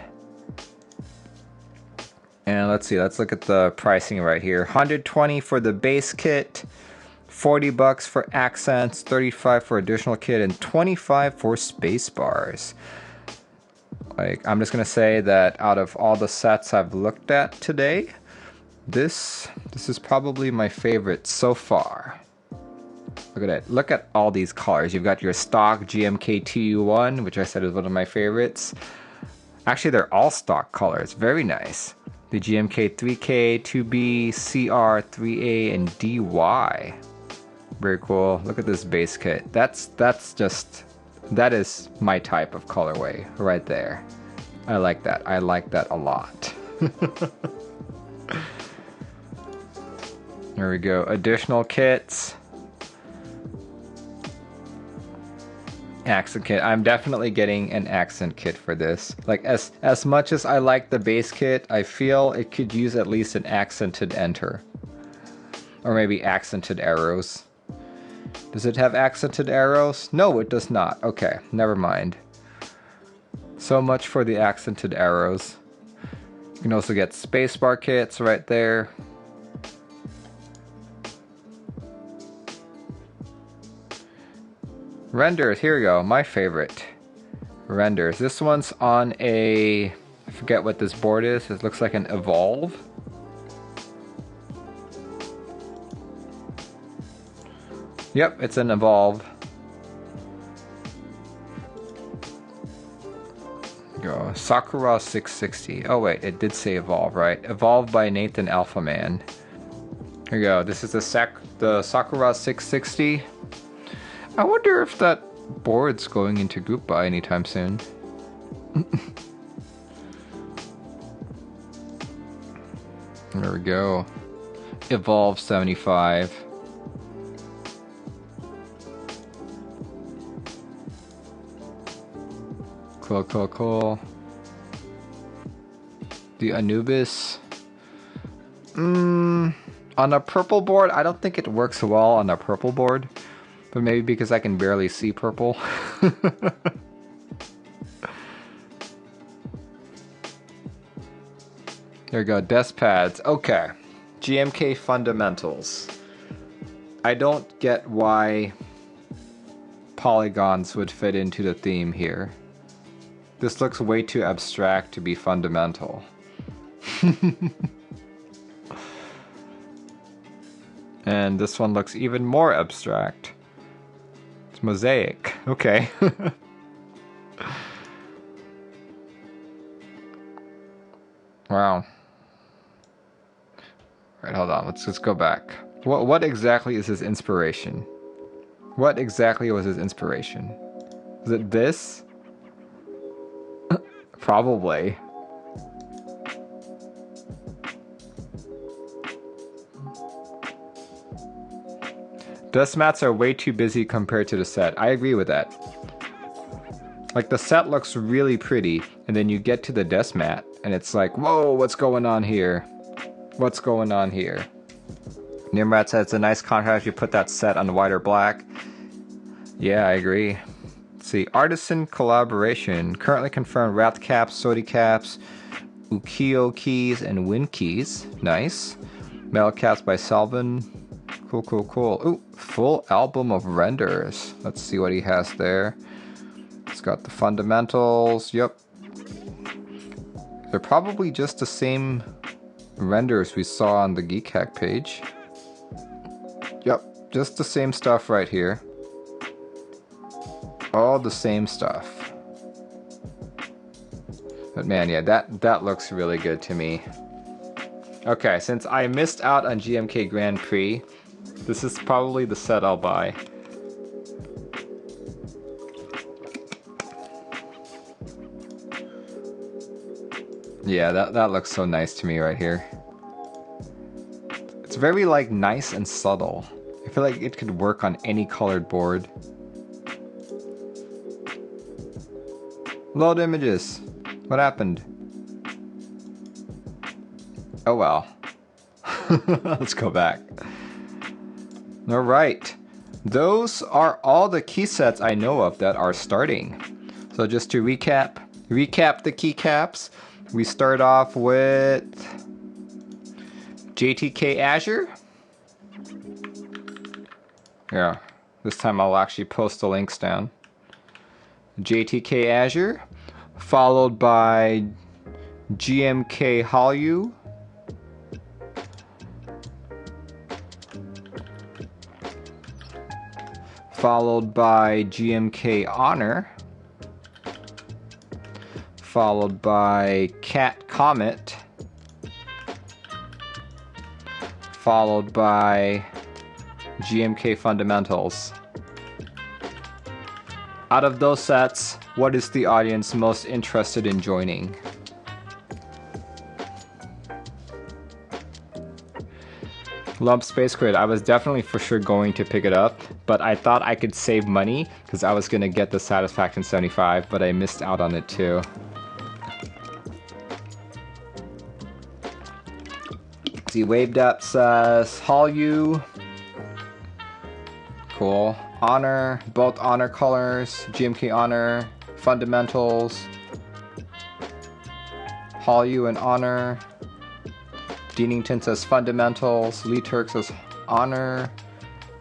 And let's see, let's look at the pricing right here. 120 for the base kit, 40 bucks for accents, 35 for additional kit, and 25 for space bars. Like, I'm just gonna say that out of all the sets I've looked at today, this is probably my favorite so far. Look at it. Look at all these colors. You've got your stock GMK TU1, which I said is one of my favorites. Actually, they're all stock colors. Very nice. The GMK 3K, 2B, CR, 3A, and DY. Very cool. Look at this base kit. That is my type of colorway right there. I like that. I like that a lot. There we go. Additional kits. Accent kit. I'm definitely getting an accent kit for this. Like, as much as I like the base kit, I feel it could use at least an accented enter. Or maybe accented arrows. Does it have accented arrows? No, it does not. Okay, never mind. So much for the accented arrows. You can also get spacebar kits right there. Renders, here we go, my favorite. Renders. This one's on a, I forget what this board is. It looks like an Evolve. Yep, it's an Evolve. Go. Sakura 660. Oh wait, it did say Evolve, right? Evolved by Nathan Alphaman. Here we go. This is the Sakura 660. I wonder if that board's going into group buy anytime soon. There we go. Evolve 75. Cool, cool, cool. The Anubis. On a purple board, I don't think it works well on a purple board. But maybe because I can barely see purple. There we go, desk pads. Okay, GMK Fundamentals. I don't get why polygons would fit into the theme here. This looks way too abstract to be fundamental. And this one looks even more abstract. It's mosaic. Okay. Wow. Alright, hold on. Let's go back. What exactly is his inspiration? What exactly was his inspiration? Is it this? Probably. Dust mats are way too busy compared to the set. I agree with that. Like, the set looks really pretty, and then you get to the dust mat, and it's like, whoa, what's going on here? What's going on here? Nimrod said it's a nice contrast. You put that set on white or black. Yeah, I agree. Let's see, artisan collaboration. Currently confirmed wrapped caps, sodi caps, ukiyo keys, and wind keys. Nice. Metal caps by Salvin. Cool, cool, cool. Ooh, full album of renders. Let's see what he has there. It's got the fundamentals. Yep. They're probably just the same renders we saw on the Geek Hack page. Yep, just the same stuff right here. All the same stuff. But man, yeah, that looks really good to me. Okay, since I missed out on GMK Grand Prix, this is probably the set I'll buy. Yeah, that looks so nice to me right here. It's very, like, nice and subtle. I feel like it could work on any colored board. Load images. What happened? Oh well. Let's go back. Alright. Those are all the key sets I know of that are starting. So just to recap the keycaps. We start off with JTK Azure. Yeah, this time I'll actually post the links down. JTK Azure, followed by GMK Hallyu, followed by GMK Honor, followed by Comet, followed by GMK Fundamentals. Out of those sets, what is the audience most interested in joining? Lump Space Grid, I was definitely for sure going to pick it up, but I thought I could save money because I was going to get the Satisfaction 75, but I missed out on it too. See, Waved Up says Hallyu. Cool. Honor, both Honor colors, GMK Honor, Fundamentals, Hallyu and Honor. Deanington says Fundamentals, Lee Turk says Honor,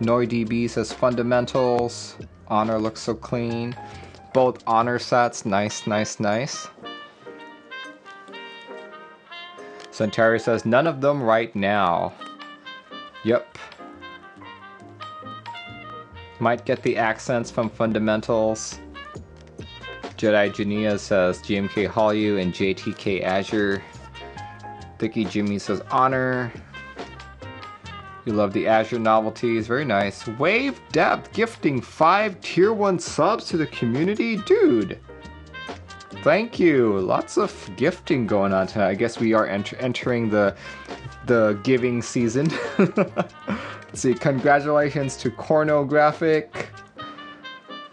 NoiDB says Fundamentals, Honor looks so clean. Both Honor sets, nice, nice, nice. Centauri says none of them right now. Yep. Might get the accents from Fundamentals. Jedi Jania says GMK Hallyu and JTK Azure. Thicky Jimmy says Honor. You love the Azure novelties, very nice. Wave Depth gifting 5 tier 1 subs to the community, dude. Thank you. Lots of gifting going on tonight. I guess we are entering the giving season. Let's see. Congratulations to Cornographic,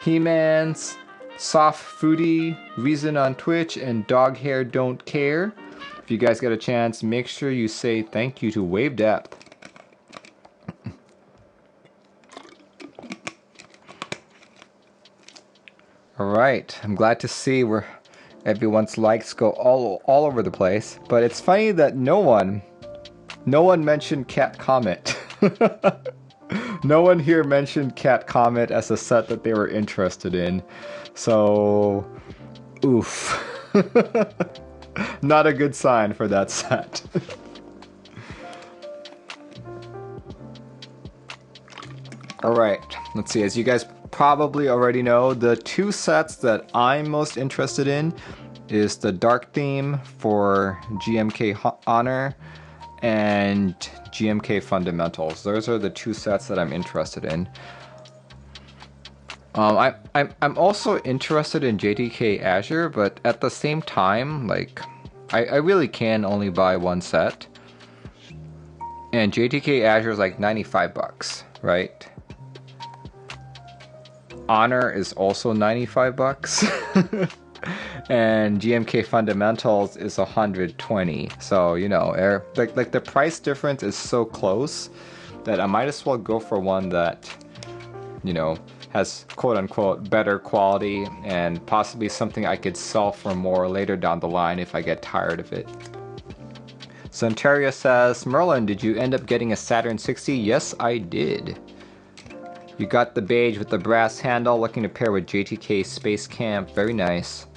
He-Man's, Soft Foodie, Reason on Twitch, and Dog Hair Don't Care. If you guys get a chance, make sure you say thank you to Wave Depth. Alright, I'm glad to see where everyone's likes go all over the place. But it's funny that no one mentioned Cat Comet. No one here mentioned Cat Comet as a set that they were interested in. So Oof. Not a good sign for that set. Alright, let's see. As you guys probably already know, the two sets that I'm most interested in is the dark theme for GMK Honor and GMK Fundamentals. Those are the two sets that I'm interested in. I'm also interested in JTK Azure, but at the same time, like, I really can only buy one set. And JTK Azure is like 95 bucks, right? Honor is also 95 bucks. And GMK Fundamentals is 120. So, you know, like the price difference is so close that I might as well go for one that, you know, has quote-unquote better quality and possibly something I could sell for more later down the line if I get tired of it. Suntaria says, Merlin, did you end up getting a Saturn 60? Yes, I did. You got the beige with the brass handle, looking to pair with JTK Space Camp. Very nice.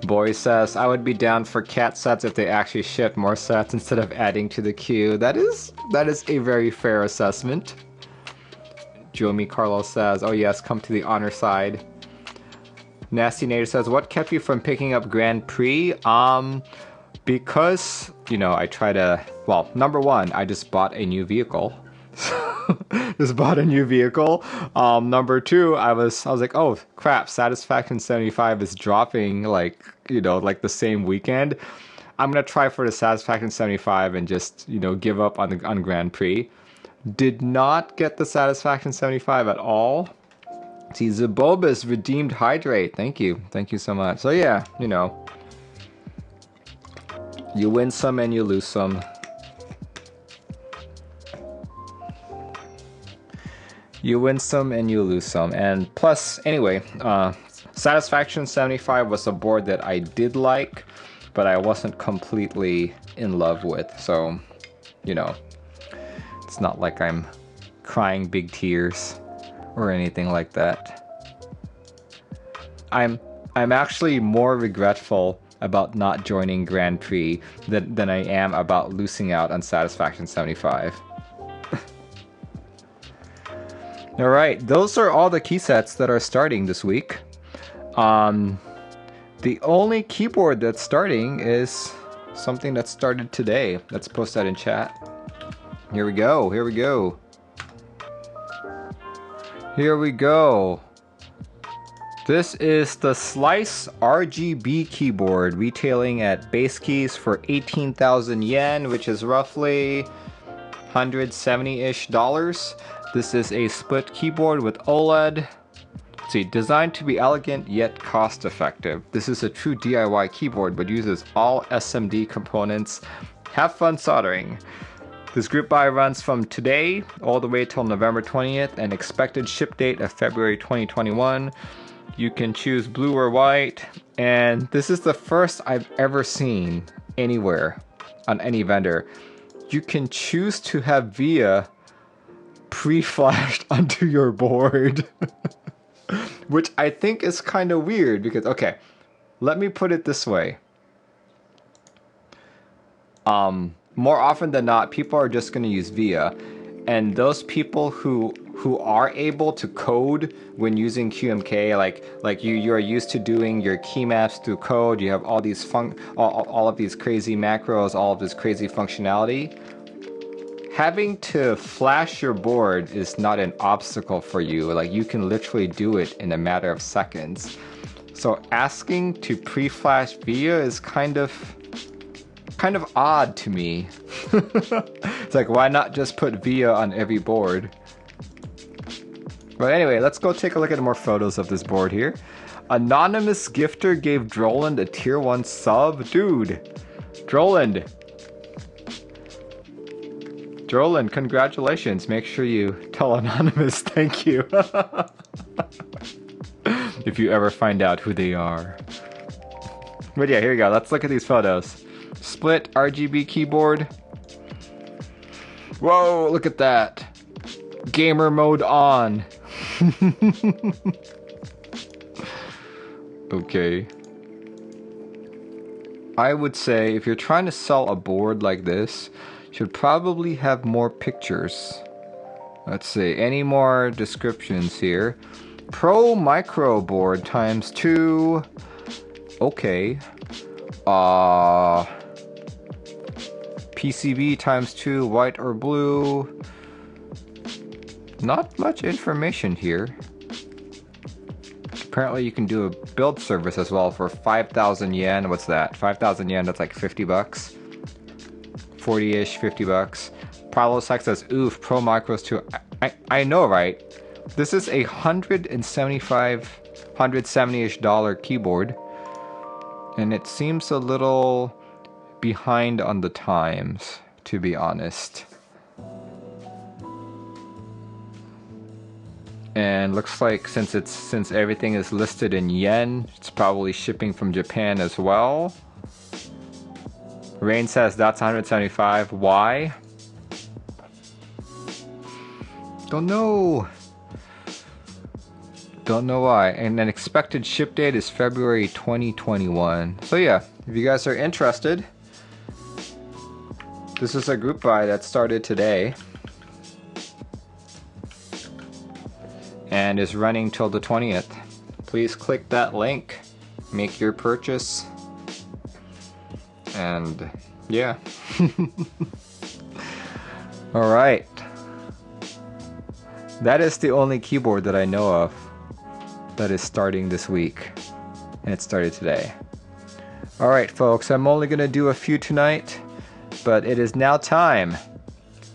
Boy says, I would be down for cat sets if they actually shipped more sets instead of adding to the queue. That is a very fair assessment. Jomi Carlos says, oh yes, come to the honor side. Nasty Nader says, what kept you from picking up Grand Prix? Because, you know, I try to, well, number one, I just bought a new vehicle. Number two, I was like, oh crap, Satisfaction 75 is dropping, like, you know, like the same weekend. I'm gonna try for the Satisfaction 75 and just, you know, give up on Grand Prix. Did not get the Satisfaction 75 at all. See, Zabobus redeemed Hydrate. Thank you so much. So yeah, you know, you win some and you lose some. You win some and you lose some. And plus, anyway, Satisfaction 75 was a board that I did like, but I wasn't completely in love with. So, you know, it's not like I'm crying big tears or anything like that. I'm actually more regretful about not joining Grand Prix than I am about losing out on Satisfaction 75. Alright, those are all the key sets that are starting this week. The only keyboard that's starting is something that started today. Let's post that in chat. Here we go. This is the Slice RGB keyboard, retailing at base keys for 18,000 yen, which is roughly $170-ish. This is a split keyboard with OLED. Let's see, designed to be elegant yet cost effective. This is a true DIY keyboard but uses all SMD components. Have fun soldering. This group buy runs from today all the way till November 20th and expected ship date of February 2021. You can choose blue or white, and this is the first I've ever seen anywhere on any vendor. You can choose to have VIA pre-flashed onto your board. Which I think is kind of weird because, okay, let me put it this way. More often than not, people are just going to use VIA, and those people who are able to code when using QMK, like you are used to doing your key maps through code, you have all these all of these crazy macros, all of this crazy functionality. Having to flash your board is not an obstacle for you. Like, you can literally do it in a matter of seconds. So asking to pre-flash VIA is kind of odd to me. It's like, why not just put VIA on every board? But anyway, let's go take a look at more photos of this board here. Anonymous gifter gave Droland a tier 1 sub. Dude, Droland, congratulations. Make sure you tell Anonymous thank you. If you ever find out who they are. But yeah, here we go. Let's look at these photos. Split RGB keyboard. Whoa, look at that. Gamer mode on. Okay. I would say if you're trying to sell a board like this, you should probably have more pictures. Let's see, any more descriptions here? Pro micro board times 2. Okay. PCB times 2, white or blue. Not much information here. Apparently you can do a build service as well for 5,000 yen. What's that? 5,000 yen, that's like 50 bucks. 40-ish, 50 bucks. Prolosec says, oof, Pro Micros too. I know, right? This is a $170-ish keyboard. And it seems a little behind on the times, to be honest. And looks like since everything is listed in yen, it's probably shipping from Japan as well. Rain says that's 175. Why? Don't know. Don't know why. And an expected ship date is February 2021. So yeah, if you guys are interested, this is a group buy that started today and is running till the 20th. Please click that link, make your purchase, and yeah. Alright. That is the only keyboard that I know of that is starting this week, and it started today. Alright folks, I'm only gonna do a few tonight, but it is now time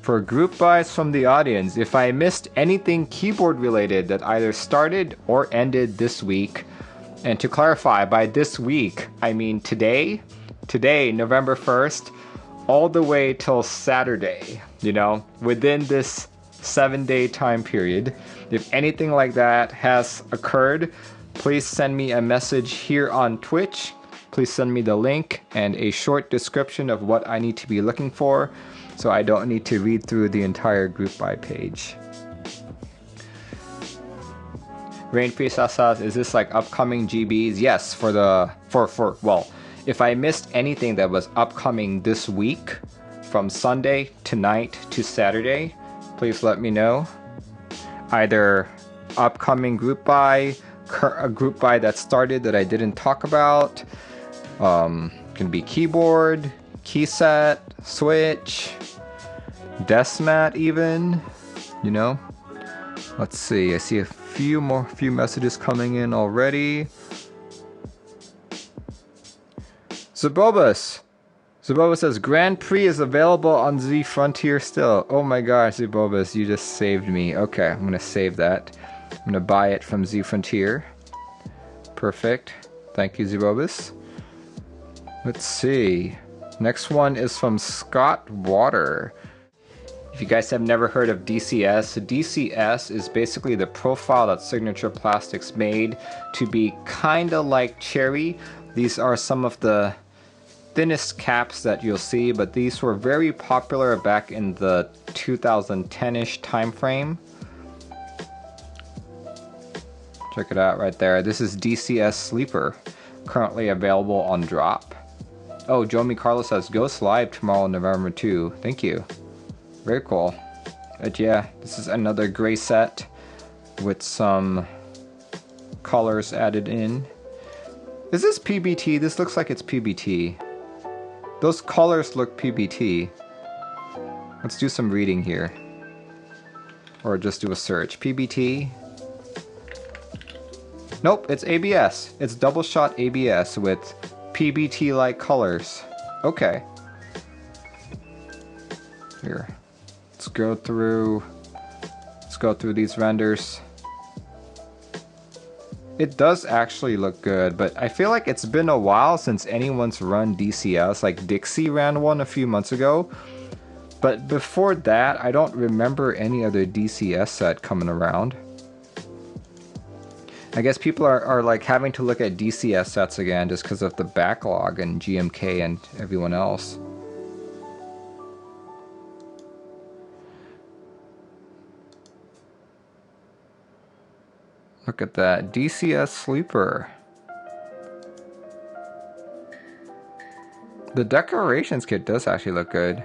for group buys from the audience. If I missed anything keyboard related that either started or ended this week, and to clarify, by this week, I mean today, November 1st, all the way till Saturday, you know, within this 7-day time period. If anything like that has occurred, please send me a message here on Twitch. Please send me the link and a short description of what I need to be looking for, so I don't need to read through the entire group buy page. Rain Priestess says, is this like upcoming GBs? Yes, well, if I missed anything that was upcoming this week, from Sunday tonight to Saturday, please let me know. Either upcoming group buy, a group buy that started that I didn't talk about, can be keyboard, key set, switch, desk mat even, you know. Let's see, I see a few messages coming in already. Zabobus says Grand Prix is available on Z Frontier still. Oh my gosh, Zabobus, you just saved me. Okay, I'm gonna save that. I'm gonna buy it from Z Frontier. Perfect. Thank you, Zabobus. Let's see. Next one is from Scott Water. If you guys have never heard of DCS, DCS is basically the profile that Signature Plastics made to be kinda like cherry. These are some of the thinnest caps that you'll see, but these were very popular back in the 2010-ish time frame. Check it out right there. This is DCS Sleeper, currently available on drop. Oh, Jomi Carlos says Ghost Live tomorrow, November 2. Thank you. Very cool. But yeah, this is another gray set with some colors added in. Is this PBT? This looks like it's PBT. Those colors look PBT. Let's do some reading here. Or just do a search. PBT. Nope, it's ABS. It's double shot ABS with PBT-like colors. Okay. Here. Let's go through these renders. It does actually look good, but I feel like it's been a while since anyone's run DCS. Like Dixie ran one a few months ago, but before that, I don't remember any other DCS set coming around. I guess people are like having to look at DCS sets again just because of the backlog and GMK and everyone else. Look at that, DCS Sleeper. The decorations kit does actually look good.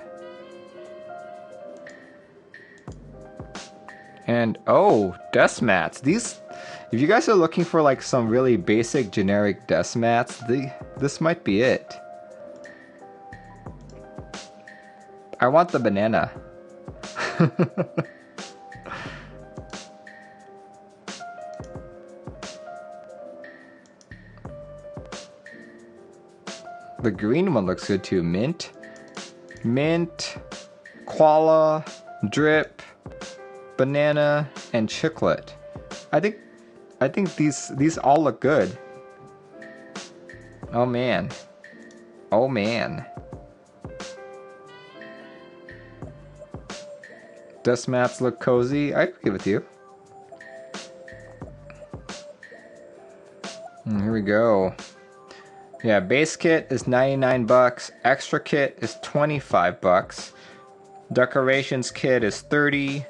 And oh, desk mats. These, if you guys are looking for like some really basic generic desk mats, this might be it. I want the banana. The green one looks good too. Mint, koala, drip, banana, and chiclet. I think these all look good. Oh man. Oh man. Desk mats look cozy. I agree with you. Here we go. Yeah, base kit is 99 bucks. Extra kit is 25 bucks. Decorations kit is 30.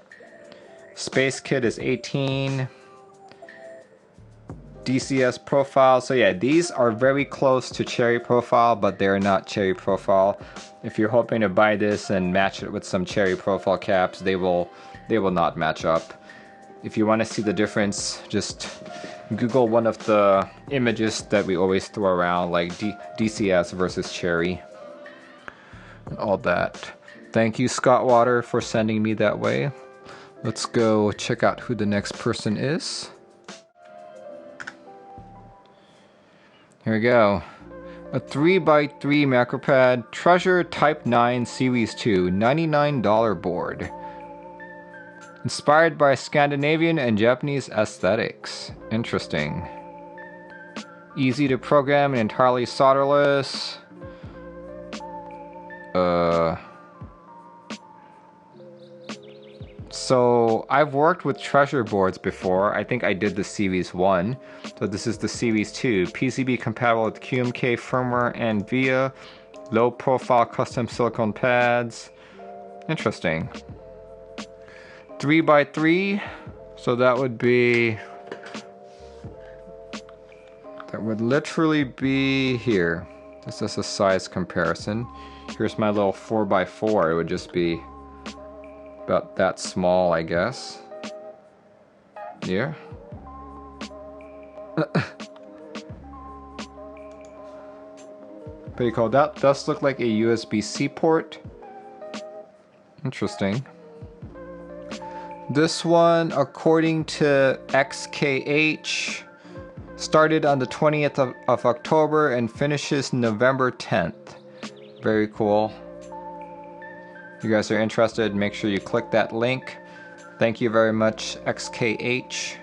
Space kit is 18. DCS profile. So yeah, these are very close to cherry profile, but they're not cherry profile. If you're hoping to buy this and match it with some cherry profile caps, they will not match up. If you want to see the difference, just Google one of the images that we always throw around, like DCS versus cherry. And all that. Thank you, Scott Water, for sending me that way. Let's go check out who the next person is. Here we go. A 3x3 macro pad, Treasure Type 9 Series 2, $99 board. Inspired by Scandinavian and Japanese aesthetics. Interesting. Easy to program and entirely solderless. So I've worked with Treasure boards before. I think I did the Series 1. So this is the Series 2. PCB compatible with QMK firmware and via low profile custom silicone pads. Interesting. 3x3. So that would literally be here. This is a size comparison. Here's my little 4x4. It would just be about that small, I guess. Yeah. Pretty cool. That does look like a USB-C port. Interesting. This one, according to XKH, started on the 20th of October and finishes November 10th. Very cool. If you guys are interested, make sure you click that link. Thank you very much, XKH.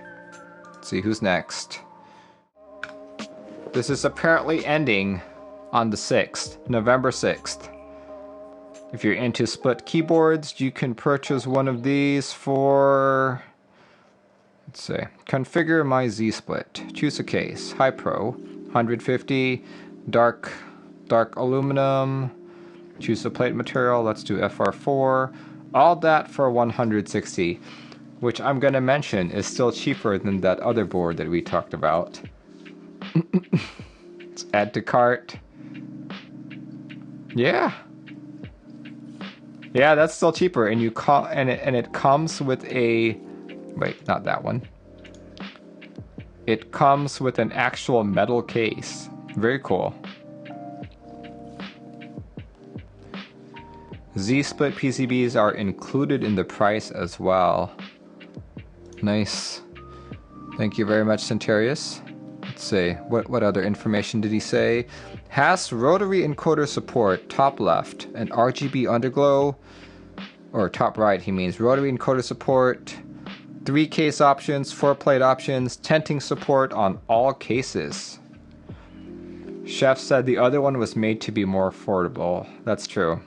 Let's see who's next. This is apparently ending on the 6th, November 6th. If you're into split keyboards, you can purchase one of these for, let's see, configure my Z-Split. Choose a case, High Pro, 150, dark aluminum. Choose the plate material, let's do FR4. All that for 160, which I'm gonna mention is still cheaper than that other board that we talked about. Let's add to cart. Yeah. Yeah, that's still cheaper, and it comes with a, wait, not that one. It comes with an actual metal case. Very cool. Z-Split PCBs are included in the price as well. Nice. Thank you very much, Centarius. Let's see, what other information did he say? Has rotary encoder support, top left, and RGB underglow, or top right he means, rotary encoder support, 3 case options, 4 plate options, tenting support on all cases. Chef said the other one was made to be more affordable. That's true.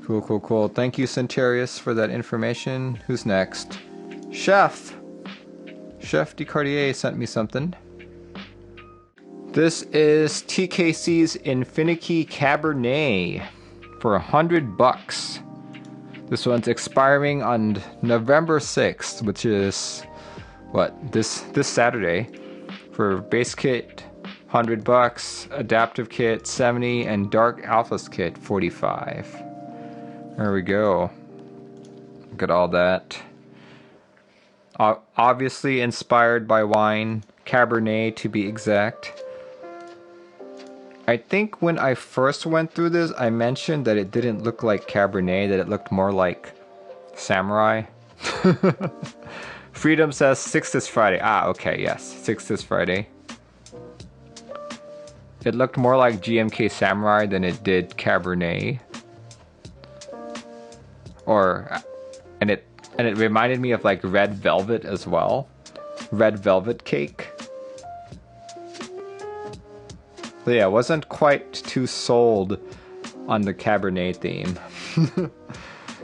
Cool. Thank you, Centarius, for that information. Who's next? Chef DeCartier sent me something. This is TKC's Infinikey Cabernet for $100. This one's expiring on November 6th, which is what, this Saturday. For base kit, $100, adaptive kit 70, and dark alphas kit 45. There we go. Look at all that. Obviously inspired by wine, Cabernet to be exact. I think when I first went through this, I mentioned that it didn't look like Cabernet, that it looked more like Samurai. Freedom says 6th this Friday. Ah, okay, yes, 6th this Friday. It looked more like GMK Samurai than it did Cabernet. And it reminded me of like red velvet as well. Red velvet cake. So yeah, wasn't quite too sold on the Cabernet theme.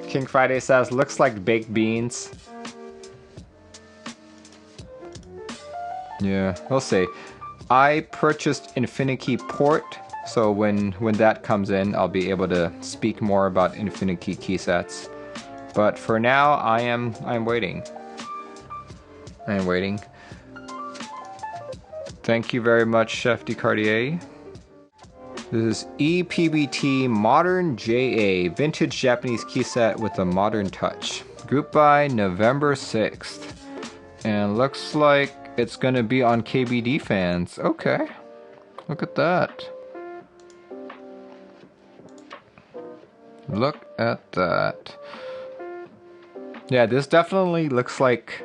King Friday says, looks like baked beans. Yeah, we'll see. I purchased Infinikey port, so when that comes in, I'll be able to speak more about Infinikey key sets. But for now, I'm waiting. I am waiting. Thank you very much, Chef Descartier. This is ePBT ModernJA, vintage Japanese key set with a modern touch. Group by November 6th. And looks like it's gonna be on KBD fans. Okay, look at that. Look at that. Yeah, this definitely looks like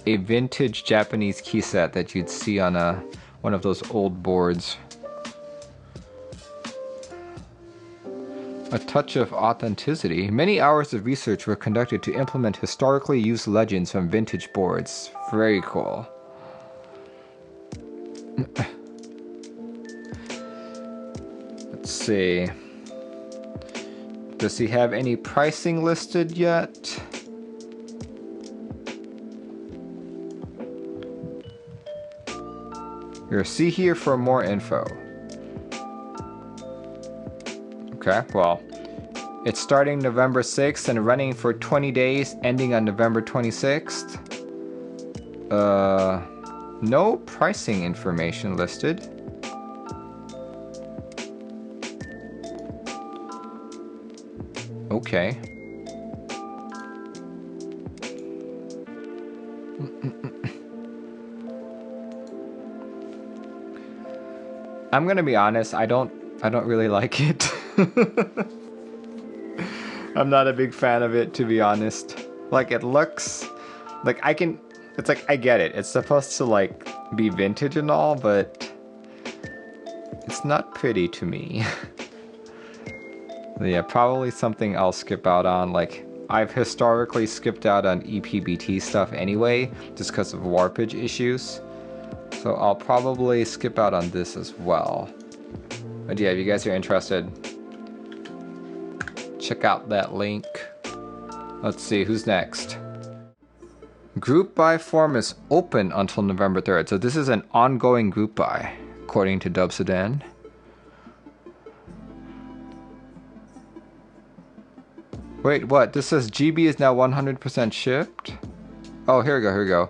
a vintage Japanese key set that you'd see on one of those old boards. A touch of authenticity. Many hours of research were conducted to implement historically used legends from vintage boards. Very cool. Let's see. Does he have any pricing listed yet? Here, see here for more info. Okay, well, it's starting November 6th and running for 20 days, ending on November 26th. No pricing information listed. Okay. I'm gonna be honest, I don't really like it. I'm not a big fan of it, to be honest. Like, it looks like it's like, I get it. It's supposed to like be vintage and all, but it's not pretty to me. Yeah, probably something I'll skip out on. Like, I've historically skipped out on ePBT stuff anyway, just because of warpage issues. So I'll probably skip out on this as well. But yeah, if you guys are interested, check out that link. Let's see, who's next? Group buy form is open until November 3rd. So this is an ongoing group buy, according to Dub Sedan. Wait, what? This says GB is now 100% shipped? Oh, here we go.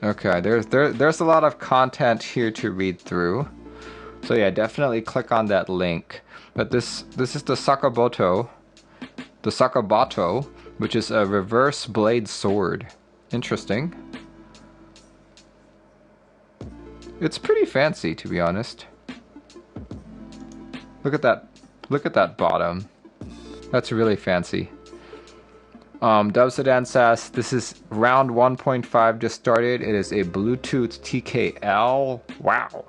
Okay, there's a lot of content here to read through. So yeah, definitely click on that link. But this is the Sakabato, which is a reverse blade sword. Interesting. It's pretty fancy, to be honest. Look at that bottom. That's really fancy. Dub Sedan says this is round 1.5 just started. It is a Bluetooth TKL. Wow.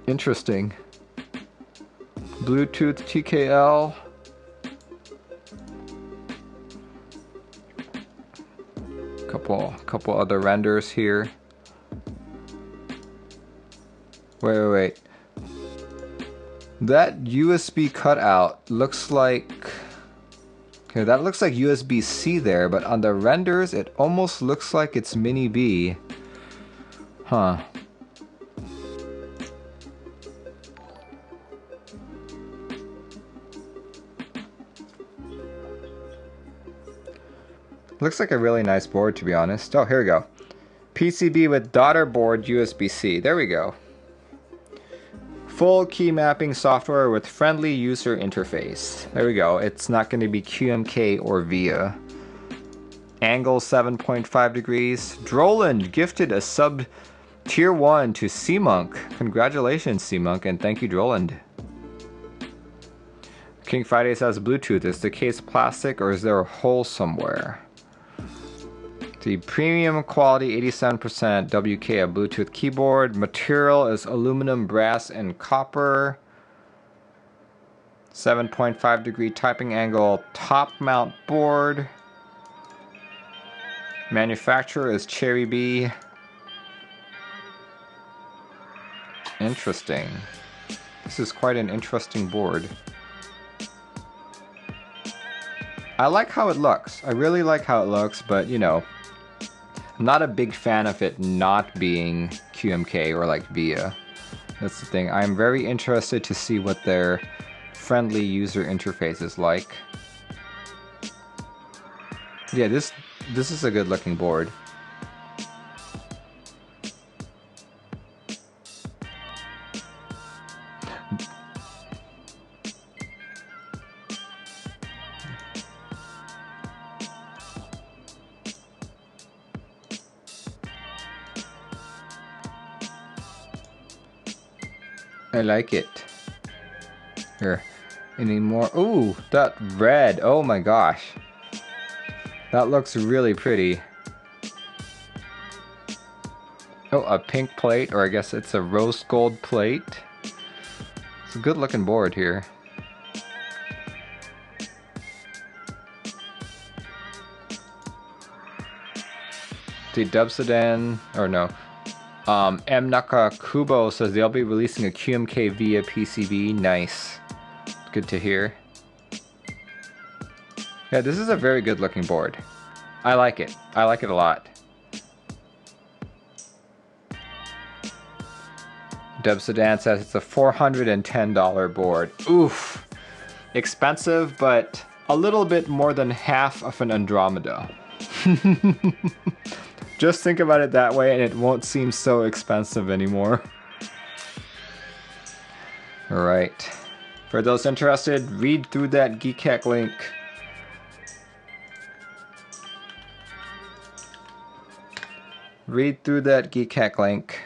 Interesting. Bluetooth TKL. Couple other renders here. Wait. That USB cutout looks like... Okay, that looks like USB-C there, but on the renders, it almost looks like it's Mini B. Huh. Looks like a really nice board, to be honest. Oh, here we go. PCB with daughter board USB-C. There we go. Full key mapping software with friendly user interface. There we go. It's not going to be QMK or VIA. Angle 7.5 degrees. Droland gifted a sub tier 1 to C-Monk. Congratulations, C-Monk, and thank you, Droland. King Friday says Bluetooth. Is the case plastic or is there a hole somewhere? The premium quality 87% WK, a Bluetooth keyboard. Material is aluminum, brass, and copper. 7.5 degree typing angle top mount board. Manufacturer is Cherry B. Interesting. This is quite an interesting board. I like how it looks. I really like how it looks, but you know, I'm not a big fan of it not being QMK or like VIA. That's the thing. I'm very interested to see what their friendly user interface is like. Yeah, this is a good looking board. I like it. Here, any more? Ooh, that red. Oh my gosh. That looks really pretty. Oh, a pink plate, or I guess it's a rose gold plate. It's a good looking board here. The Dubsedan, or no. M. Naka Kubo says they'll be releasing a QMK via PCB. Nice. Good to hear. Yeah, this is a very good looking board. I like it. I like it a lot. Dubsedan says it's a $410 board. Oof. Expensive, but a little bit more than half of an Andromeda. Just think about it that way and it won't seem so expensive anymore. Alright. For those interested, read through that Geekhack link. Read through that Geekhack link.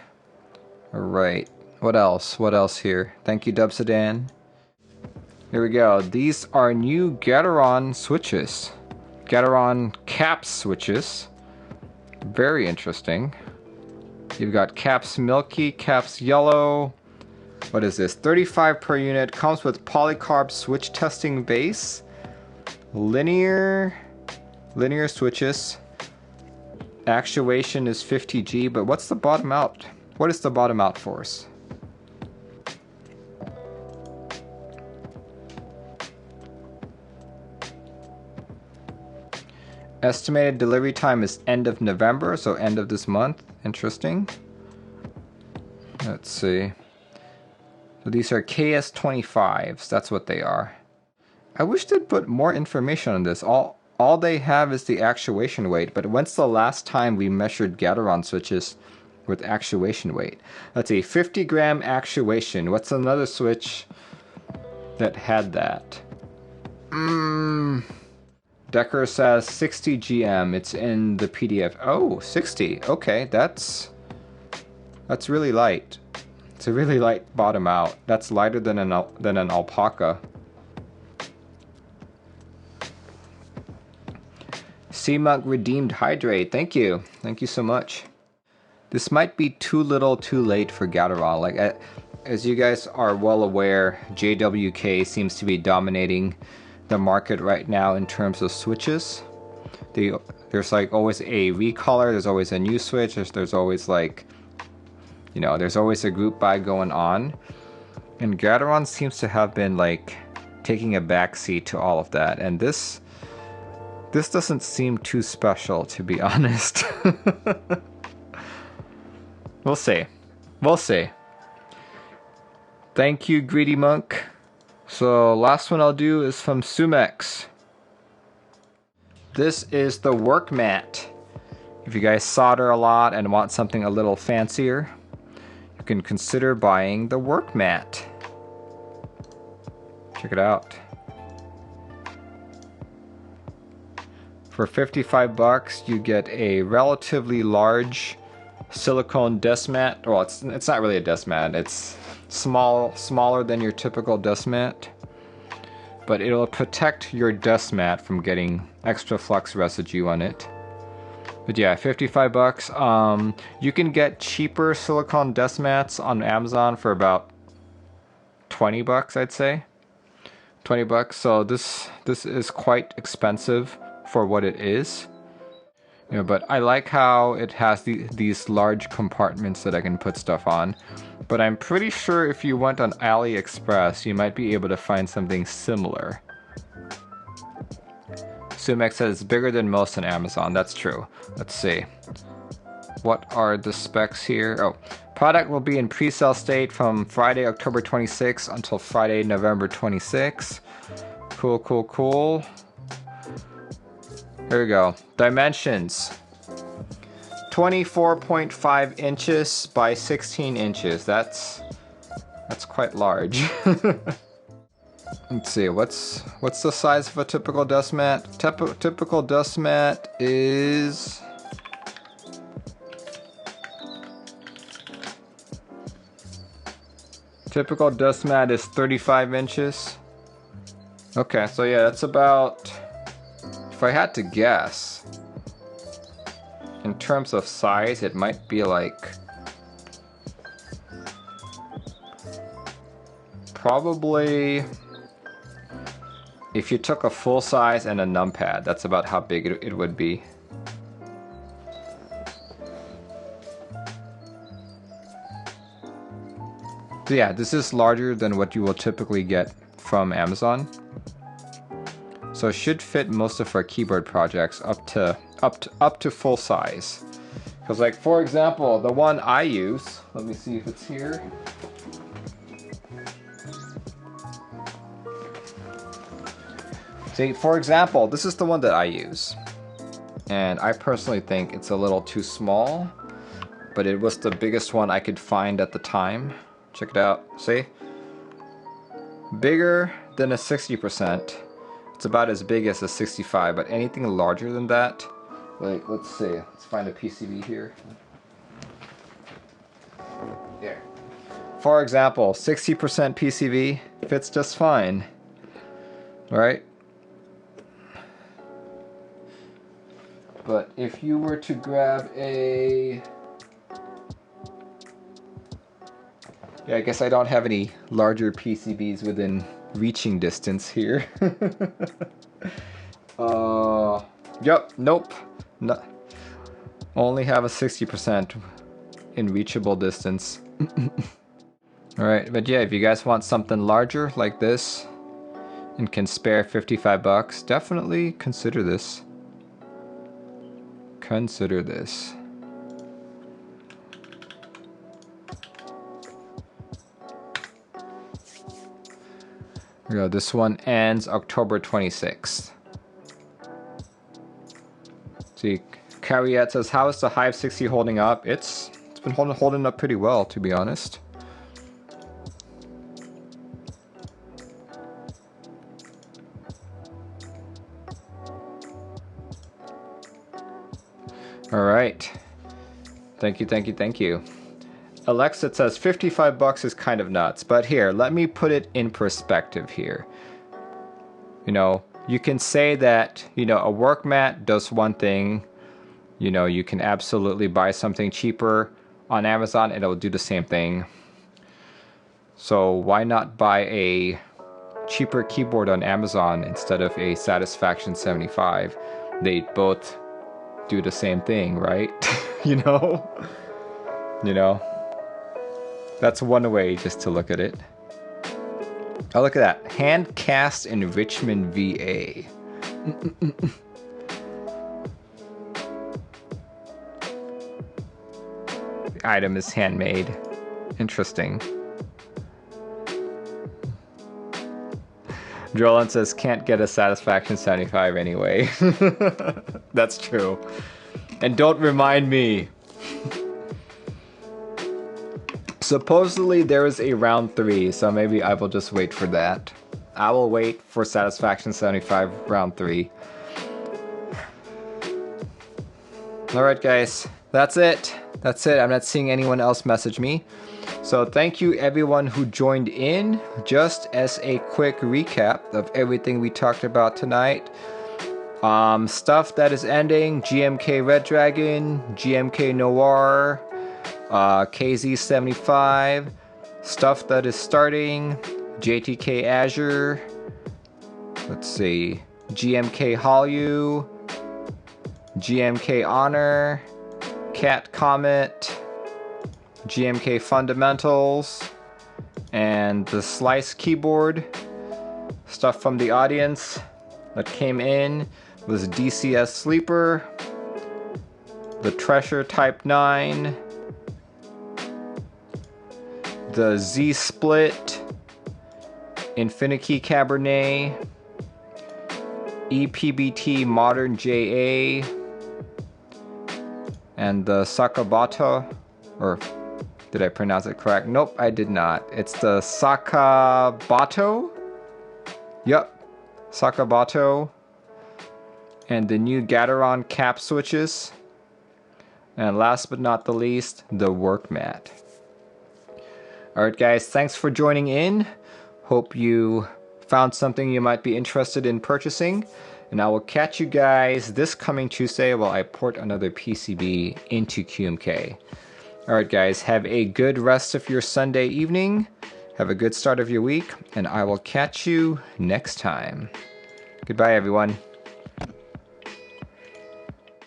Alright. What else? What else here? Thank you, Dubsedan. Here we go. These are new Gateron switches. Gateron caps switches. Very interesting. You've got caps milky, caps yellow. What is this? 35 per unit. Comes with polycarb switch testing base. Linear switches. Actuation is 50G, but what's the bottom out? What is the bottom out force? Estimated delivery time is end of November, so end of this month. Interesting. Let's see. So these are KS25s. That's what they are. I wish they'd put more information on this. All they have is the actuation weight, but when's the last time we measured Gateron switches with actuation weight? Let's see, 50 gram actuation. What's another switch that had that? Decker says 60 GM. It's in the PDF. Oh, 60. Okay, that's really light. It's a really light bottom out. That's lighter than an alpaca. C-Monk redeemed hydrate. Thank you. Thank you so much. This might be too little too late for Gateron. Like, as you guys are well aware, JWK seems to be dominating the market right now in terms of switches. There's like always a recolor, there's always a new switch, there's always like, you know, there's always a group buy going on. And Gateron seems to have been like taking a backseat to all of that. And this doesn't seem too special, to be honest. We'll see. We'll see. Thank you, Greedy Monk. So last one I'll do is from Sumex. this is the Workmat. If you guys solder a lot and want something a little fancier, you can consider buying the Workmat. Check it out. For 55 bucks, you get a relatively large silicone desk mat. Well, it's not really a desk mat. It's smaller than your typical desk mat, but it'll protect your desk mat from getting extra flux residue on it. But yeah, 55 bucks. You can get cheaper silicone desk mats on Amazon for about 20 bucks, I'd say. 20 bucks. So this is quite expensive for what it is. You know, but I like how it has these large compartments that I can put stuff on. But I'm pretty sure if you went on AliExpress, you might be able to find something similar. Sumex says it's bigger than most on Amazon. That's true. Let's see. What are the specs here? Oh, product will be in pre-sale state from Friday, October 26th until Friday, November 26th. Cool, cool, cool. Here we go. Dimensions. 24.5 inches by 16 inches. That's quite large. Let's see, what's the size of a typical desk mat? Typical desk mat is typical desk mat is 35 inches. Okay, so yeah, that's about, if I had to guess, in terms of size, it might be like probably, if you took a full size and a numpad, that's about how big it would be. So yeah, this is larger than what you will typically get from Amazon. So it should fit most of our keyboard projects up to full size. Because like, for example, the one I use, let me see if it's here. See, for example, this is the one that I use. And I personally think it's a little too small, but it was the biggest one I could find at the time. Check it out, see? Bigger than a 60%. It's about as big as a 65, but anything larger than that, like, let's see, let's find a PCB here. Here. For example, 60% PCB fits just fine, right? But if you were to grab a... Yeah, I guess I don't have any larger PCBs within reaching distance here. Yep, nope. No, only have a 60% in reachable distance. Alright, but yeah, if you guys want something larger like this and can spare 55 bucks, definitely consider this. Consider this. Here we go. This one ends October 26th. See, Carriette says, how is the Hive 60 holding up? It's been holding up pretty well, to be honest. All right. Thank you, thank you, thank you. Alexa says 55 bucks is kind of nuts, but here, let me put it in perspective here. You know, you can say that, you know, a Workmat does one thing. You know, you can absolutely buy something cheaper on Amazon and it'll do the same thing. So why not buy a cheaper keyboard on Amazon instead of a Satisfaction 75? They both do the same thing, right? You know? You know? That's one way just to look at it. Oh, look at that. Hand cast in Richmond, VA. The item is handmade. Interesting. Drolan says, can't get a Satisfaction 75 anyway. That's true. And don't remind me. Supposedly there is a round 3, so maybe I will just wait for that. I will wait for Satisfaction 75 round 3. Alright guys, that's it. That's it. I'm not seeing anyone else message me. So thank you everyone who joined in. Just as a quick recap of everything we talked about tonight. Stuff that is ending, GMK Red Dragon, GMK Noire, KZ75. Stuff that is starting, JTK Azure. Let's see, GMK Hallyu, GMK Honor, Comet, GMK Fundamentals, and the Slice keyboard. Stuff from the audience that came in was DCS Sleeper, the Treasure Type 9, the Z Split, Infinikey Cabernet, ePBT ModernJA, and the Sakabato, or did I pronounce it correct? Nope, I did not. It's the Sakabato. Yep, Sakabato. And the new Gateron cap switches. And last but not the least, the Workmat. Alright guys, thanks for joining in. Hope you found something you might be interested in purchasing. And I will catch you guys this coming Tuesday while I port another PCB into QMK. Alright guys, have a good rest of your Sunday evening. Have a good start of your week. And I will catch you next time. Goodbye everyone.